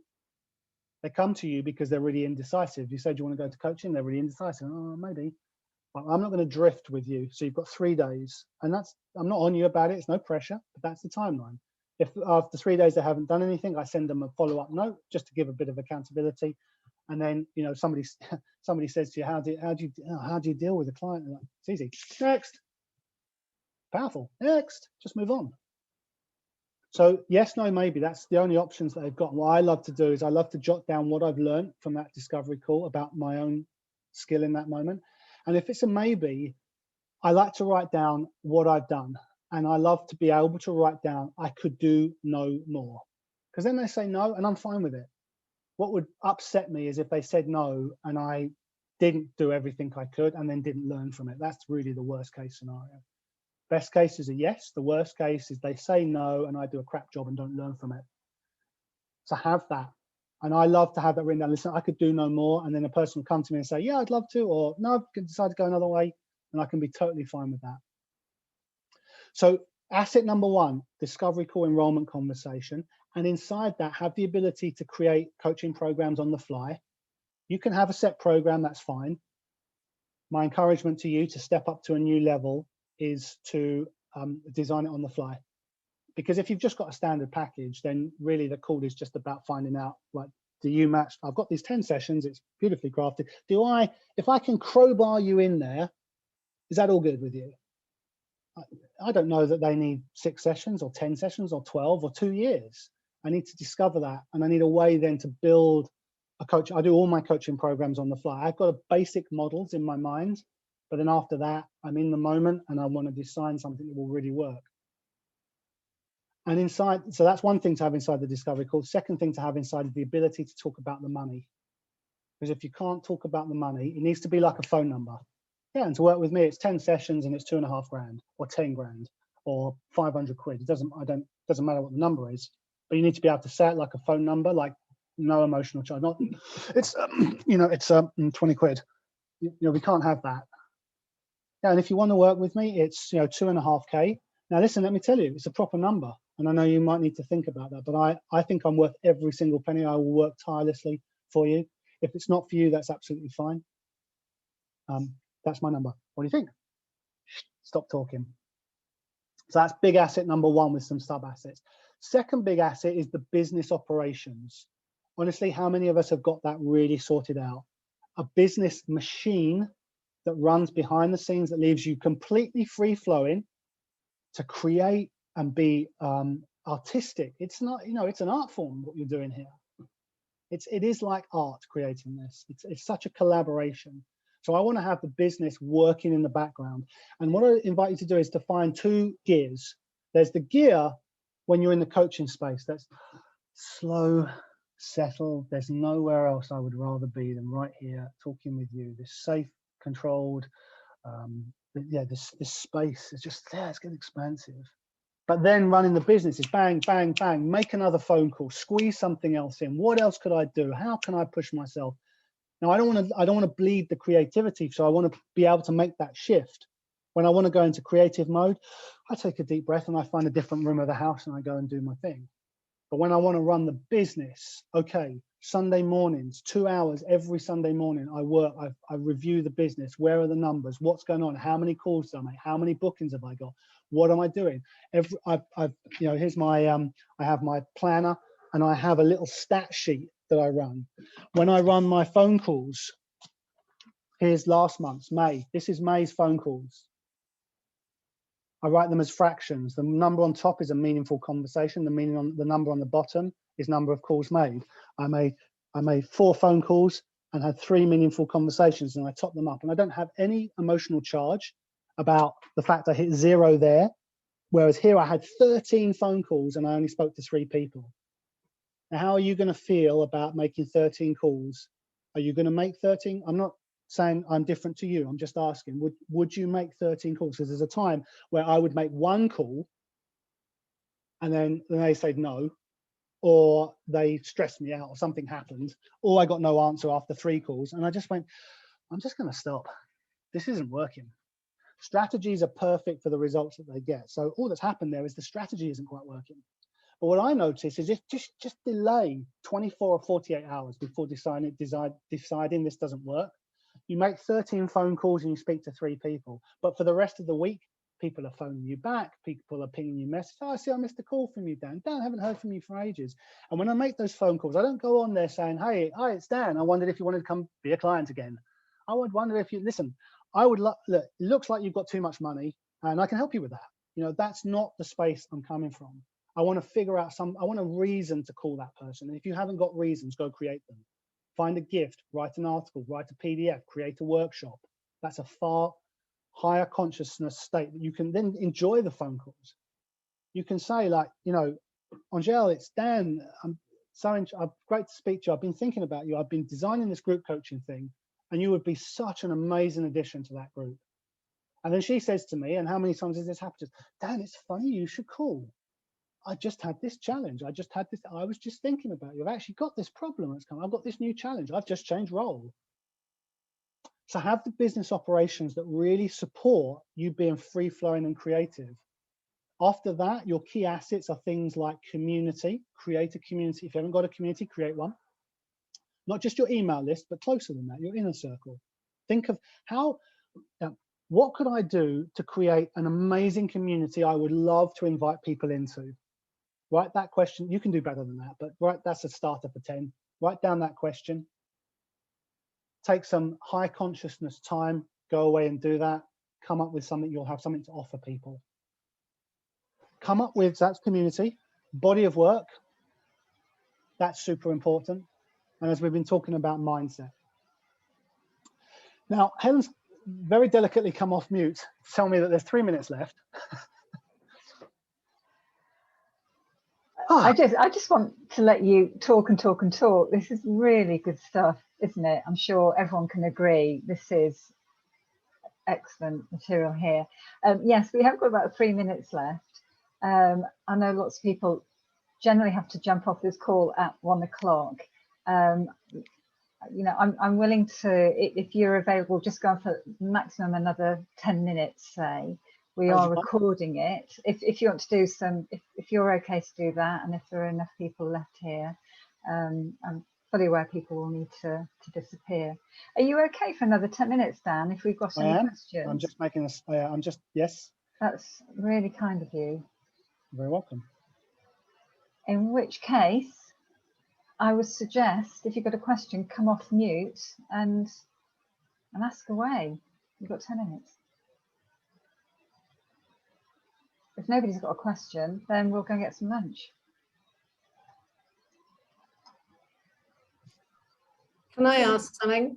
They come to you because they're really indecisive. You said you want to go to coaching, they're really indecisive. Oh, maybe. Well, I'm not going to drift with you. So you've got 3 days, and I'm not on you about it. It's no pressure, but that's the timeline. If after 3 days they haven't done anything, I send them a follow-up note just to give a bit of accountability. And then, somebody says to you, how do you deal with a client? Like, it's easy. Next. Powerful. Next. Just move on. So yes, no, maybe. That's the only options that they've got. And what I love to do is I love to jot down what I've learned from that discovery call about my own skill in that moment. And if it's a maybe, I like to write down what I've done. And I love to be able to write down, I could do no more. Because then they say no, and I'm fine with it. What would upset me is if they said no and I didn't do everything I could and then didn't learn from it. That's really the worst case scenario. Best case is a yes. The worst case is they say no and I do a crap job and don't learn from it. So have that. And I love to have that written down. Listen, I could do no more. And then a person will come to me and say, yeah, I'd love to, or no, I can decide to go another way. And I can be totally fine with that. So asset number 1, discovery call, enrollment conversation. And inside that, have the ability to create coaching programs on the fly. You can have a set program, that's fine. My encouragement to you to step up to a new level is to design it on the fly. Because if you've just got a standard package, then really the call is just about finding out, like, do you match? I've got these 10 sessions, it's beautifully crafted. If I can crowbar you in there, is that all good with you? I don't know that they need 6 sessions or 10 sessions or 12 or 2 years. I need to discover that. And I need a way then to build a coach. I do all my coaching programs on the fly. I've got basic models in my mind, but then after that, I'm in the moment and I want to design something that will really work. And inside, so that's one thing to have inside the discovery call. Second thing to have inside is the ability to talk about the money. Because if you can't talk about the money, it needs to be like a phone number. Yeah, and to work with me, it's 10 sessions and it's 2.5 grand or 10 grand or 500 quid. It doesn't matter what the number is, but you need to be able to say it like a phone number, like no emotional charge. Not, it's 20 quid. We can't have that. Yeah, and if you want to work with me, it's 2.5K. Now listen, let me tell you, it's a proper number, and I know you might need to think about that, but I think I'm worth every single penny. I will work tirelessly for you. If it's not for you, that's absolutely fine. That's my number. What do you think? Stop talking. So that's big asset number 1 with some sub assets. Second big asset is the business operations. Honestly, how many of us have got that really sorted out? A business machine that runs behind the scenes, that leaves you completely free flowing to create and be artistic. It's not, it's an art form what you're doing here. It is like art creating this. It's such a collaboration. So I want to have the business working in the background. And what I invite you to do is to find 2 gears. There's the gear when you're in the coaching space. That's slow, settled. There's nowhere else I would rather be than right here talking with you. This safe, controlled, this space is just there. It's getting expansive. But then running the business is bang, bang, bang. Make another phone call. Squeeze something else in. What else could I do? How can I push myself? Now, I don't want to bleed the creativity, so I want to be able to make that shift. When I want to go into creative mode, I take a deep breath and I find a different room of the house and I go and do my thing. But when I want to run the business, okay, Sunday mornings, 2 hours every Sunday morning, I work, I review the business. Where are the numbers? What's going on? How many calls do I make? How many bookings have I got? What am I doing? Here's my, I have my planner and I have a little stat sheet that I run. When I run my phone calls, here's last month's, May. This is May's phone calls. I write them as fractions. The number on top is a meaningful conversation. The number on the bottom is number of calls made. I made 4 phone calls and had 3 meaningful conversations, and I top them up. And I don't have any emotional charge about the fact I hit 0 there, whereas here I had 13 phone calls and I only spoke to 3 people. Now, how are you going to feel about making 13 calls? Are you going to make 13? I'm not saying I'm different to you. I'm just asking, would you make 13 calls? Because there's a time where I would make 1 call and then they said no, or they stressed me out or something happened, or I got no answer after 3 calls. And I just went, I'm just going to stop. This isn't working. Strategies are perfect for the results that they get. So all that's happened there is the strategy isn't quite working. But what I notice is just delay 24 or 48 hours before deciding this doesn't work. You make 13 phone calls and you speak to 3 people. But for the rest of the week, people are phoning you back. People are pinging you messages. Oh, I see I missed a call from you, Dan. Dan, I haven't heard from you for ages. And when I make those phone calls, I don't go on there saying, hey, hi, it's Dan. I wondered if you wanted to come be a client again. I would wonder if you, listen, look, it looks like you've got too much money and I can help you with that. That's not the space I'm coming from. I want to figure out I want a reason to call that person. And if you haven't got reasons, go create them. Find a gift, write an article, write a PDF, create a workshop. That's a far higher consciousness state that you can then enjoy the phone calls. You can say like, Angel, it's Dan. I'm great to speak to you. I've been thinking about you. I've been designing this group coaching thing and you would be such an amazing addition to that group. And then she says to me, and how many times has this happened? Dan, it's funny, you should call. I just had this challenge. I was just thinking about you. I've actually got this problem that's come. I've got this new challenge. I've just changed role. So have the business operations that really support you being free flowing and creative. After that, your key assets are things like community. Create a community. If you haven't got a community, create one. Not just your email list, but closer than that, your inner circle. Think of what could I do to create an amazing community I would love to invite people into? Write that question. You can do better than that, but that's a starter for 10. Write down that question. Take some high consciousness time, go away and do that. Come up with something, you'll have something to offer people. Come up with, that's community, body of work. That's super important. And as we've been talking about, mindset. Now, Helen's very delicately come off mute to tell me that there's 3 minutes left. I just want to let you talk and talk and talk. This is really good stuff, isn't it? I'm sure everyone can agree. This is excellent material here. Yes, we have got about 3 minutes left. I know lots of people generally have to jump off this call at 1 o'clock. I'm willing to, if you're available, just go on for maximum another 10 minutes, say. We are recording it. If you want to do some, if you're okay to do that, and if there are enough people left here, I'm fully aware people will need to disappear. Are you okay for another 10 minutes, Dan, if we've got any questions? I'm just making this, yes. That's really kind of you. You're very welcome. In which case, I would suggest, if you've got a question, come off mute and ask away. You've got 10 minutes. If nobody's got a question, then we'll go and get some lunch. Can I ask something?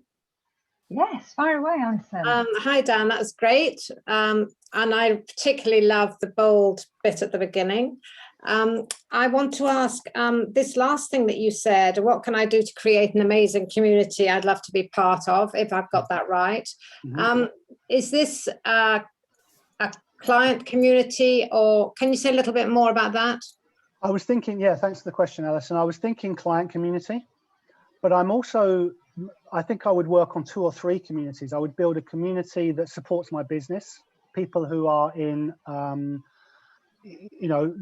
Yes, fire away, Alison. Hi, Dan. That was great. And I particularly love the bold bit at the beginning. I want to ask this last thing that you said, what can I do to create an amazing community I'd love to be part of, if I've got that right? Mm-hmm. Is this a client community, or can you say a little bit more about that? I was thinking, yeah, thanks for the question, Alison. I was thinking client community, but I think I would work on 2 or 3 communities. I would build a community that supports my business, people who are in,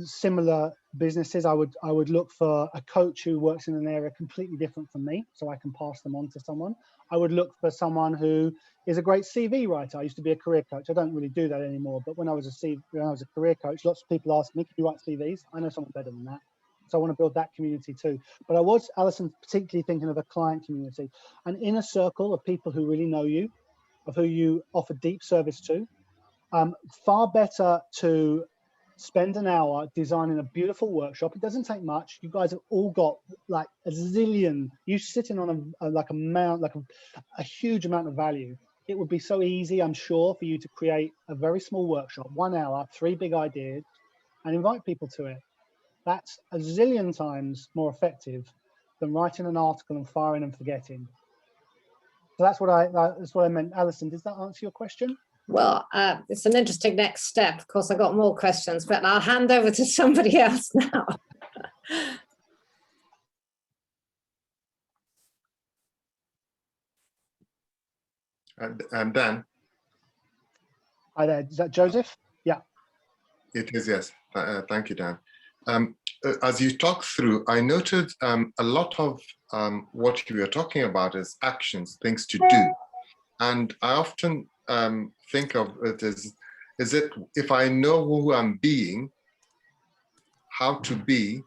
similar businesses. I would look for a coach who works in an area completely different from me, so I can pass them on to someone. I would look for someone who is a great CV writer. I used to be a career coach. I don't really do that anymore, but when I was a career coach, lots of people asked me, can you write CVs? I know someone better than that. So I want to build that community too. But I was, Alison, particularly thinking of a client community, an inner circle of people who really know you, of who you offer deep service to. Far better to spend an hour designing a beautiful workshop. It doesn't take much. You guys have all got like a zillion. You're sitting on a huge amount of value. It would be so easy, I'm sure, for you to create a very small workshop, 1 hour, 3 big ideas, and invite people to it. That's a zillion times more effective than writing an article and firing and forgetting. So that's what I meant. Alison, does that answer your question? Well, it's an interesting next step. Of course, I've got more questions, but I'll hand over to somebody else now. And Dan. Hi there. Is that Joseph? Yeah. It is, yes. Thank you, Dan. As you talk through, I noted a lot of what you were talking about is actions, things to do. And I often think of it as, is it if I know who I'm being, how to be,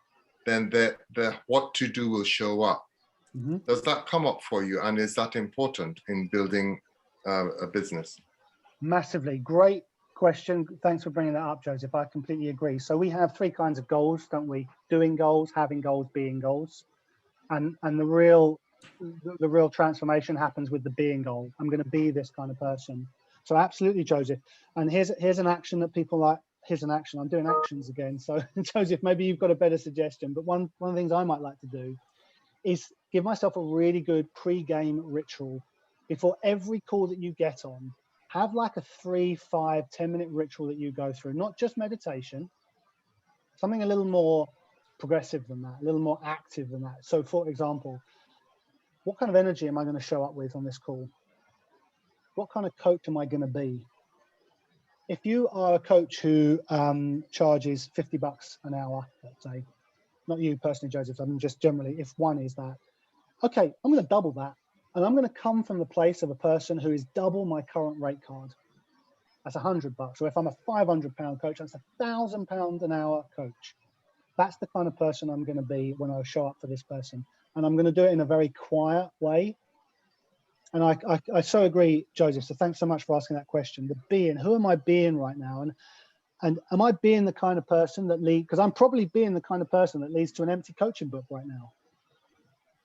then the what to do will show up. Mm-hmm. Does that come up for you? And is that important in building a business? Massively. Great question. Thanks for bringing that up, Joseph. I completely agree. So we have 3 kinds of goals, don't we? Doing goals, having goals, being goals. And the real transformation happens with the being goal. I'm going to be this kind of person. So absolutely, Joseph. And here's an action that people like. Here's an action. I'm doing actions again. So Joseph, maybe you've got a better suggestion. But one of the things I might like to do is give myself a really good pre-game ritual before every call that you get on. Have like a 3, 5, 10-minute ritual that you go through, not just meditation, something a little more progressive than that, a little more active than that. So for example, what kind of energy am I going to show up with on this call? What kind of coach am I going to be? If you are a coach who charges $50 an hour, let's say, not you personally, Joseph, I mean just generally, if one is that, okay, I'm going to double that. And I'm going to come from the place of a person who is double my current rate card. That's $100. Or if I'm a £500 coach, that's £1,000 an hour coach. That's the kind of person I'm going to be when I show up for this person. And I'm going to do it in a very quiet way. And I so agree, Joseph. So thanks so much for asking that question. The being, who am I being right now? And am I being the kind of person that leads, because I'm probably being the kind of person that leads to an empty coaching book right now.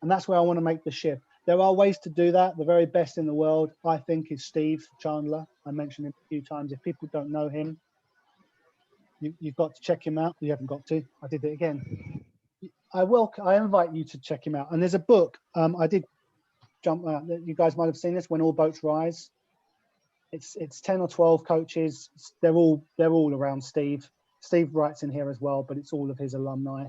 And that's where I want to make the shift. There are ways to do that. The very best in the world, I think, is Steve Chandler. I mentioned him a few times. If people don't know him, you've got to check him out. You haven't got to. I did it again. I invite you to check him out. And there's a book. I did jump out. You guys might have seen this, When All Boats Rise. It's 10 or 12 coaches. They're all around Steve. Steve writes in here as well, but it's all of his alumni.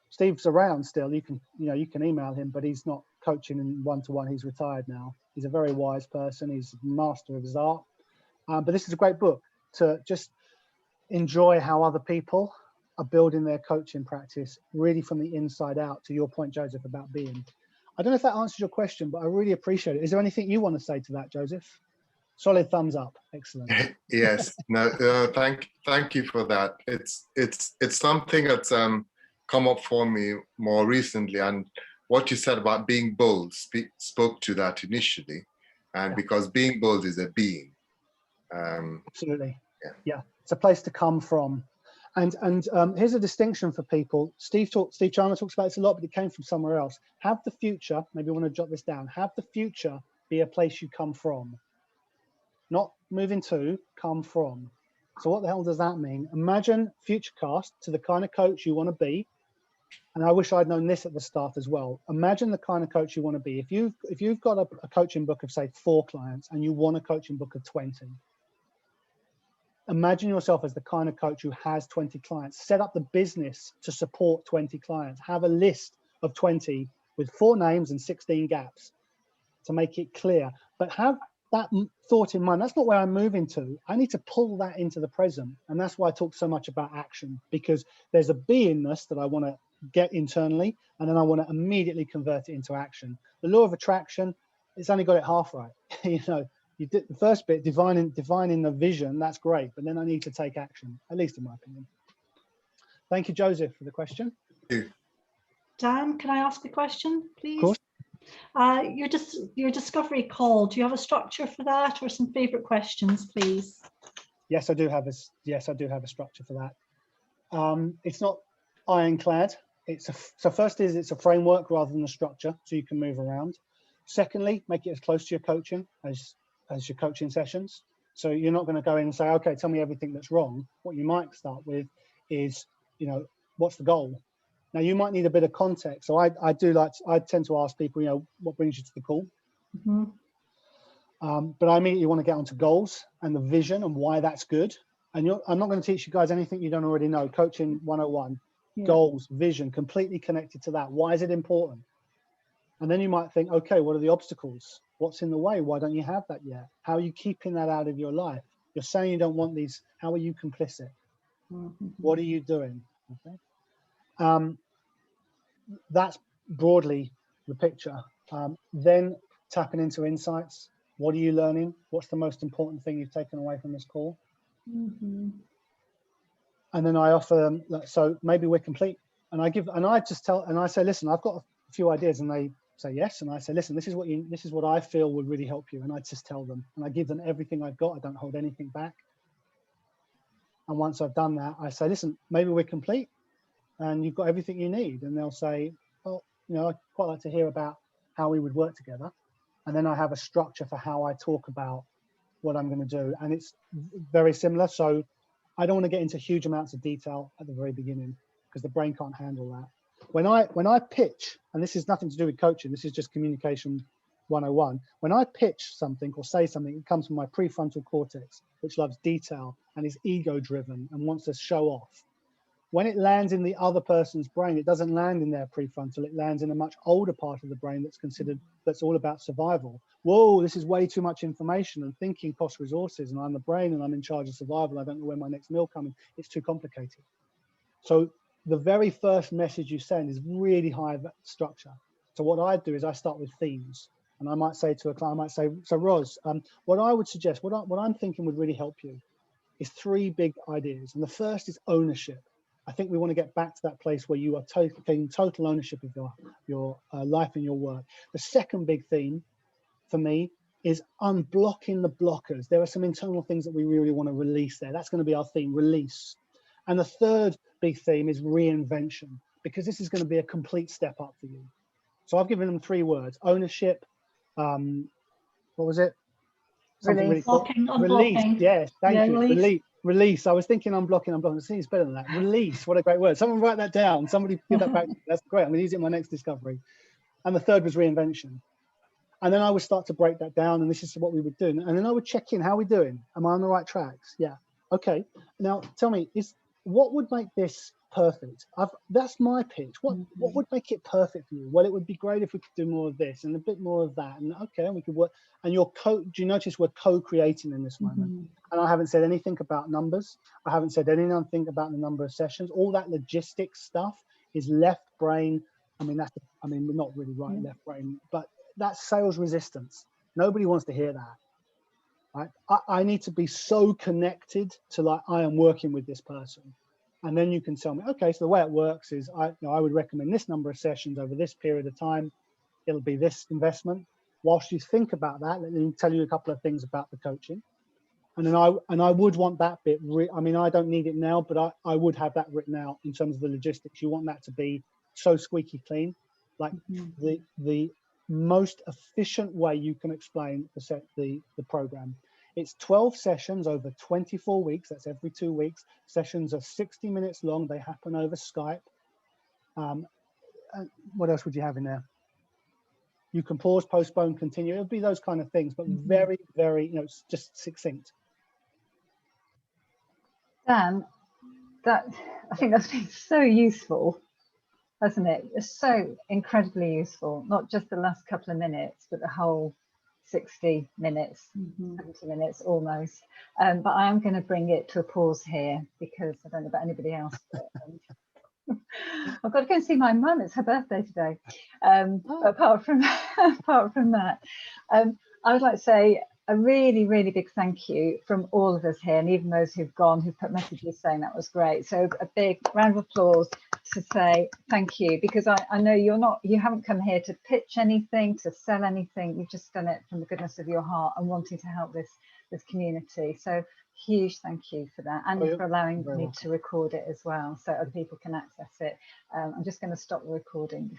Steve's around still. You can email him, but he's not coaching in one-to-one. He's retired now. He's a very wise person. He's a master of his art. But this is a great book to just enjoy how other people are building their coaching practice really from the inside out, to your point, Joseph, about being. I don't know if that answers your question, but I really appreciate it. Is there anything you want to say to that, Joseph? Solid thumbs up. Excellent. Yes. No, thank you for that. It's something that's come up for me more recently, and what you said about being bold spoke to that initially, and because being bold is a being. Absolutely. Yeah, it's a place to come from. And here's a distinction for people. Steve Chandler talks about this a lot, but it came from somewhere else. Have the future, maybe you want to jot this down, have the future be a place you come from. Not moving to, come from. So what the hell does that mean? Imagine Futurecast to the kind of coach you want to be. And I wish I'd known this at the start as well. Imagine the kind of coach you want to be. If you've got a coaching book of, say, 4 clients and you want a coaching book of 20, imagine yourself as the kind of coach who has 20 clients. Set up the business to support 20 clients. Have a list of 20 with 4 names and 16 gaps to make it clear. But have that thought in mind. That's not where I'm moving to. I need to pull that into the present. And that's why I talk so much about action, because there's a beingness that I want to get internally, and then I want to immediately convert it into action. The law of attraction, it's only got it half right. You know, you did the first bit, divining the vision, that's great, but then I need to take action, at least in my opinion. Thank you, Joseph, for the question. Thank you. Dan, can I ask a question, please? Of course. Your discovery call, do you have a structure for that, or some favorite questions, please? Yes, I do have a structure for that. It's not ironclad. So first is it's a framework rather than a structure, so you can move around. Secondly, make it as close to your coaching as your coaching sessions. So you're not going to go in and say, okay, tell me everything that's wrong. What you might start with is, you know, what's the goal? Now you might need a bit of context. So I tend to ask people, you know, what brings you to the call? Mm-hmm. But I immediately want to get onto goals and the vision and why that's good. And I'm not going to teach you guys anything you don't already know. Coaching 101, goals, vision, completely connected to that. Why is it important? And then you might think, okay, what are the obstacles? What's in the way? Why don't you have that yet? How are you keeping that out of your life? You're saying you don't want these. How are you complicit? Mm-hmm. What are you doing? Okay. That's broadly the picture. Then tapping into insights. What are you learning? What's the most important thing you've taken away from this call? Mm-hmm. And then I offer them, so maybe we're complete. And I say, listen, I've got a few ideas, and they say yes. And I say, listen, this is what I feel would really help you. And I just tell them, and I give them everything I've got. I don't hold anything back. And once I've done that, I say, listen, maybe we're complete and you've got everything you need. And they'll say, oh, you know, I'd quite like to hear about how we would work together. And then I have a structure for how I talk about what I'm going to do. And it's very similar. So I don't want to get into huge amounts of detail at the very beginning because the brain can't handle that. When I pitch, and this is nothing to do with coaching, this is just communication 101. When I pitch something or say something, it comes from my prefrontal cortex, which loves detail and is ego driven and wants to show off. When it lands in the other person's brain, it doesn't land in their prefrontal. It lands in a much older part of the brain that's all about survival. Whoa, this is way too much information, and thinking costs resources, and I'm the brain and I'm in charge of survival. I don't know when my next meal comes. It's too complicated. So the very first message you send is really high structure. So what I do is I start with themes, and I might say to a client, I might say, so Roz, what I would suggest, what I'm thinking would really help you is 3 big ideas. And the first is ownership. I think we want to get back to that place where you are taking total ownership of your life and your work. The second big theme for me is unblocking the blockers. There are some internal things that we really want to release there. That's going to be our theme, release. And the third big theme is reinvention, because this is going to be a complete step up for you. So I've given them 3 words: ownership. What was it? Something really cool. Release. Yes, thank you. Release. I was thinking unblocking. See, it's better than that. Release. What a great word. Someone write that down. Somebody give that back. That's great. I'm going to use it in my next discovery. And the third was reinvention. And then I would start to break that down, and this is what we would do. And then I would check in. How are we doing? Am I on the right tracks? Yeah. Okay. Now tell me, what would make this perfect? That's my pitch. What would make it perfect for you? Well, it would be great if we could do more of this and a bit more of that. And okay, and we could work. And do you notice we're co-creating in this moment? Mm-hmm. And I haven't said anything about numbers. I haven't said anything about the number of sessions. All that logistics stuff is left brain. We're not really right, left brain, but that's sales resistance. Nobody wants to hear that. Right? I need to be so connected to, like, I am working with this person. And then you can tell me, okay, so the way it works is I would recommend this number of sessions over this period of time. It'll be this investment. Whilst you think about that, let me tell you a couple of things about the coaching. And then I would want that bit. I don't need it now, but I would have that written out in terms of the logistics. You want that to be so squeaky clean, like the most efficient way you can explain the program. It's 12 sessions over 24 weeks. That's every 2 weeks. Sessions are 60 minutes long. They happen over Skype. What else would you have in there? You can pause, postpone, continue. It'll be those kind of things, but very, very, just succinct. Dan, I think that's been so useful, hasn't it? It's so incredibly useful, not just the last couple of minutes, but the whole 60 minutes, 70 minutes almost. But I am going to bring it to a pause here because I don't know about anybody else. But, I've got to go and see my mum. It's her birthday today. But apart from that, I would like to say a really, really big thank you from all of us here, and even those who've gone, who've put messages saying that was great. So a big round of applause to say thank you, because I know you haven't come here to pitch anything, to sell anything. You've just done it from the goodness of your heart and wanting to help this community. So huge thank you for that, and for allowing me to record it as well, so other people can access it. I'm just going to stop the recording before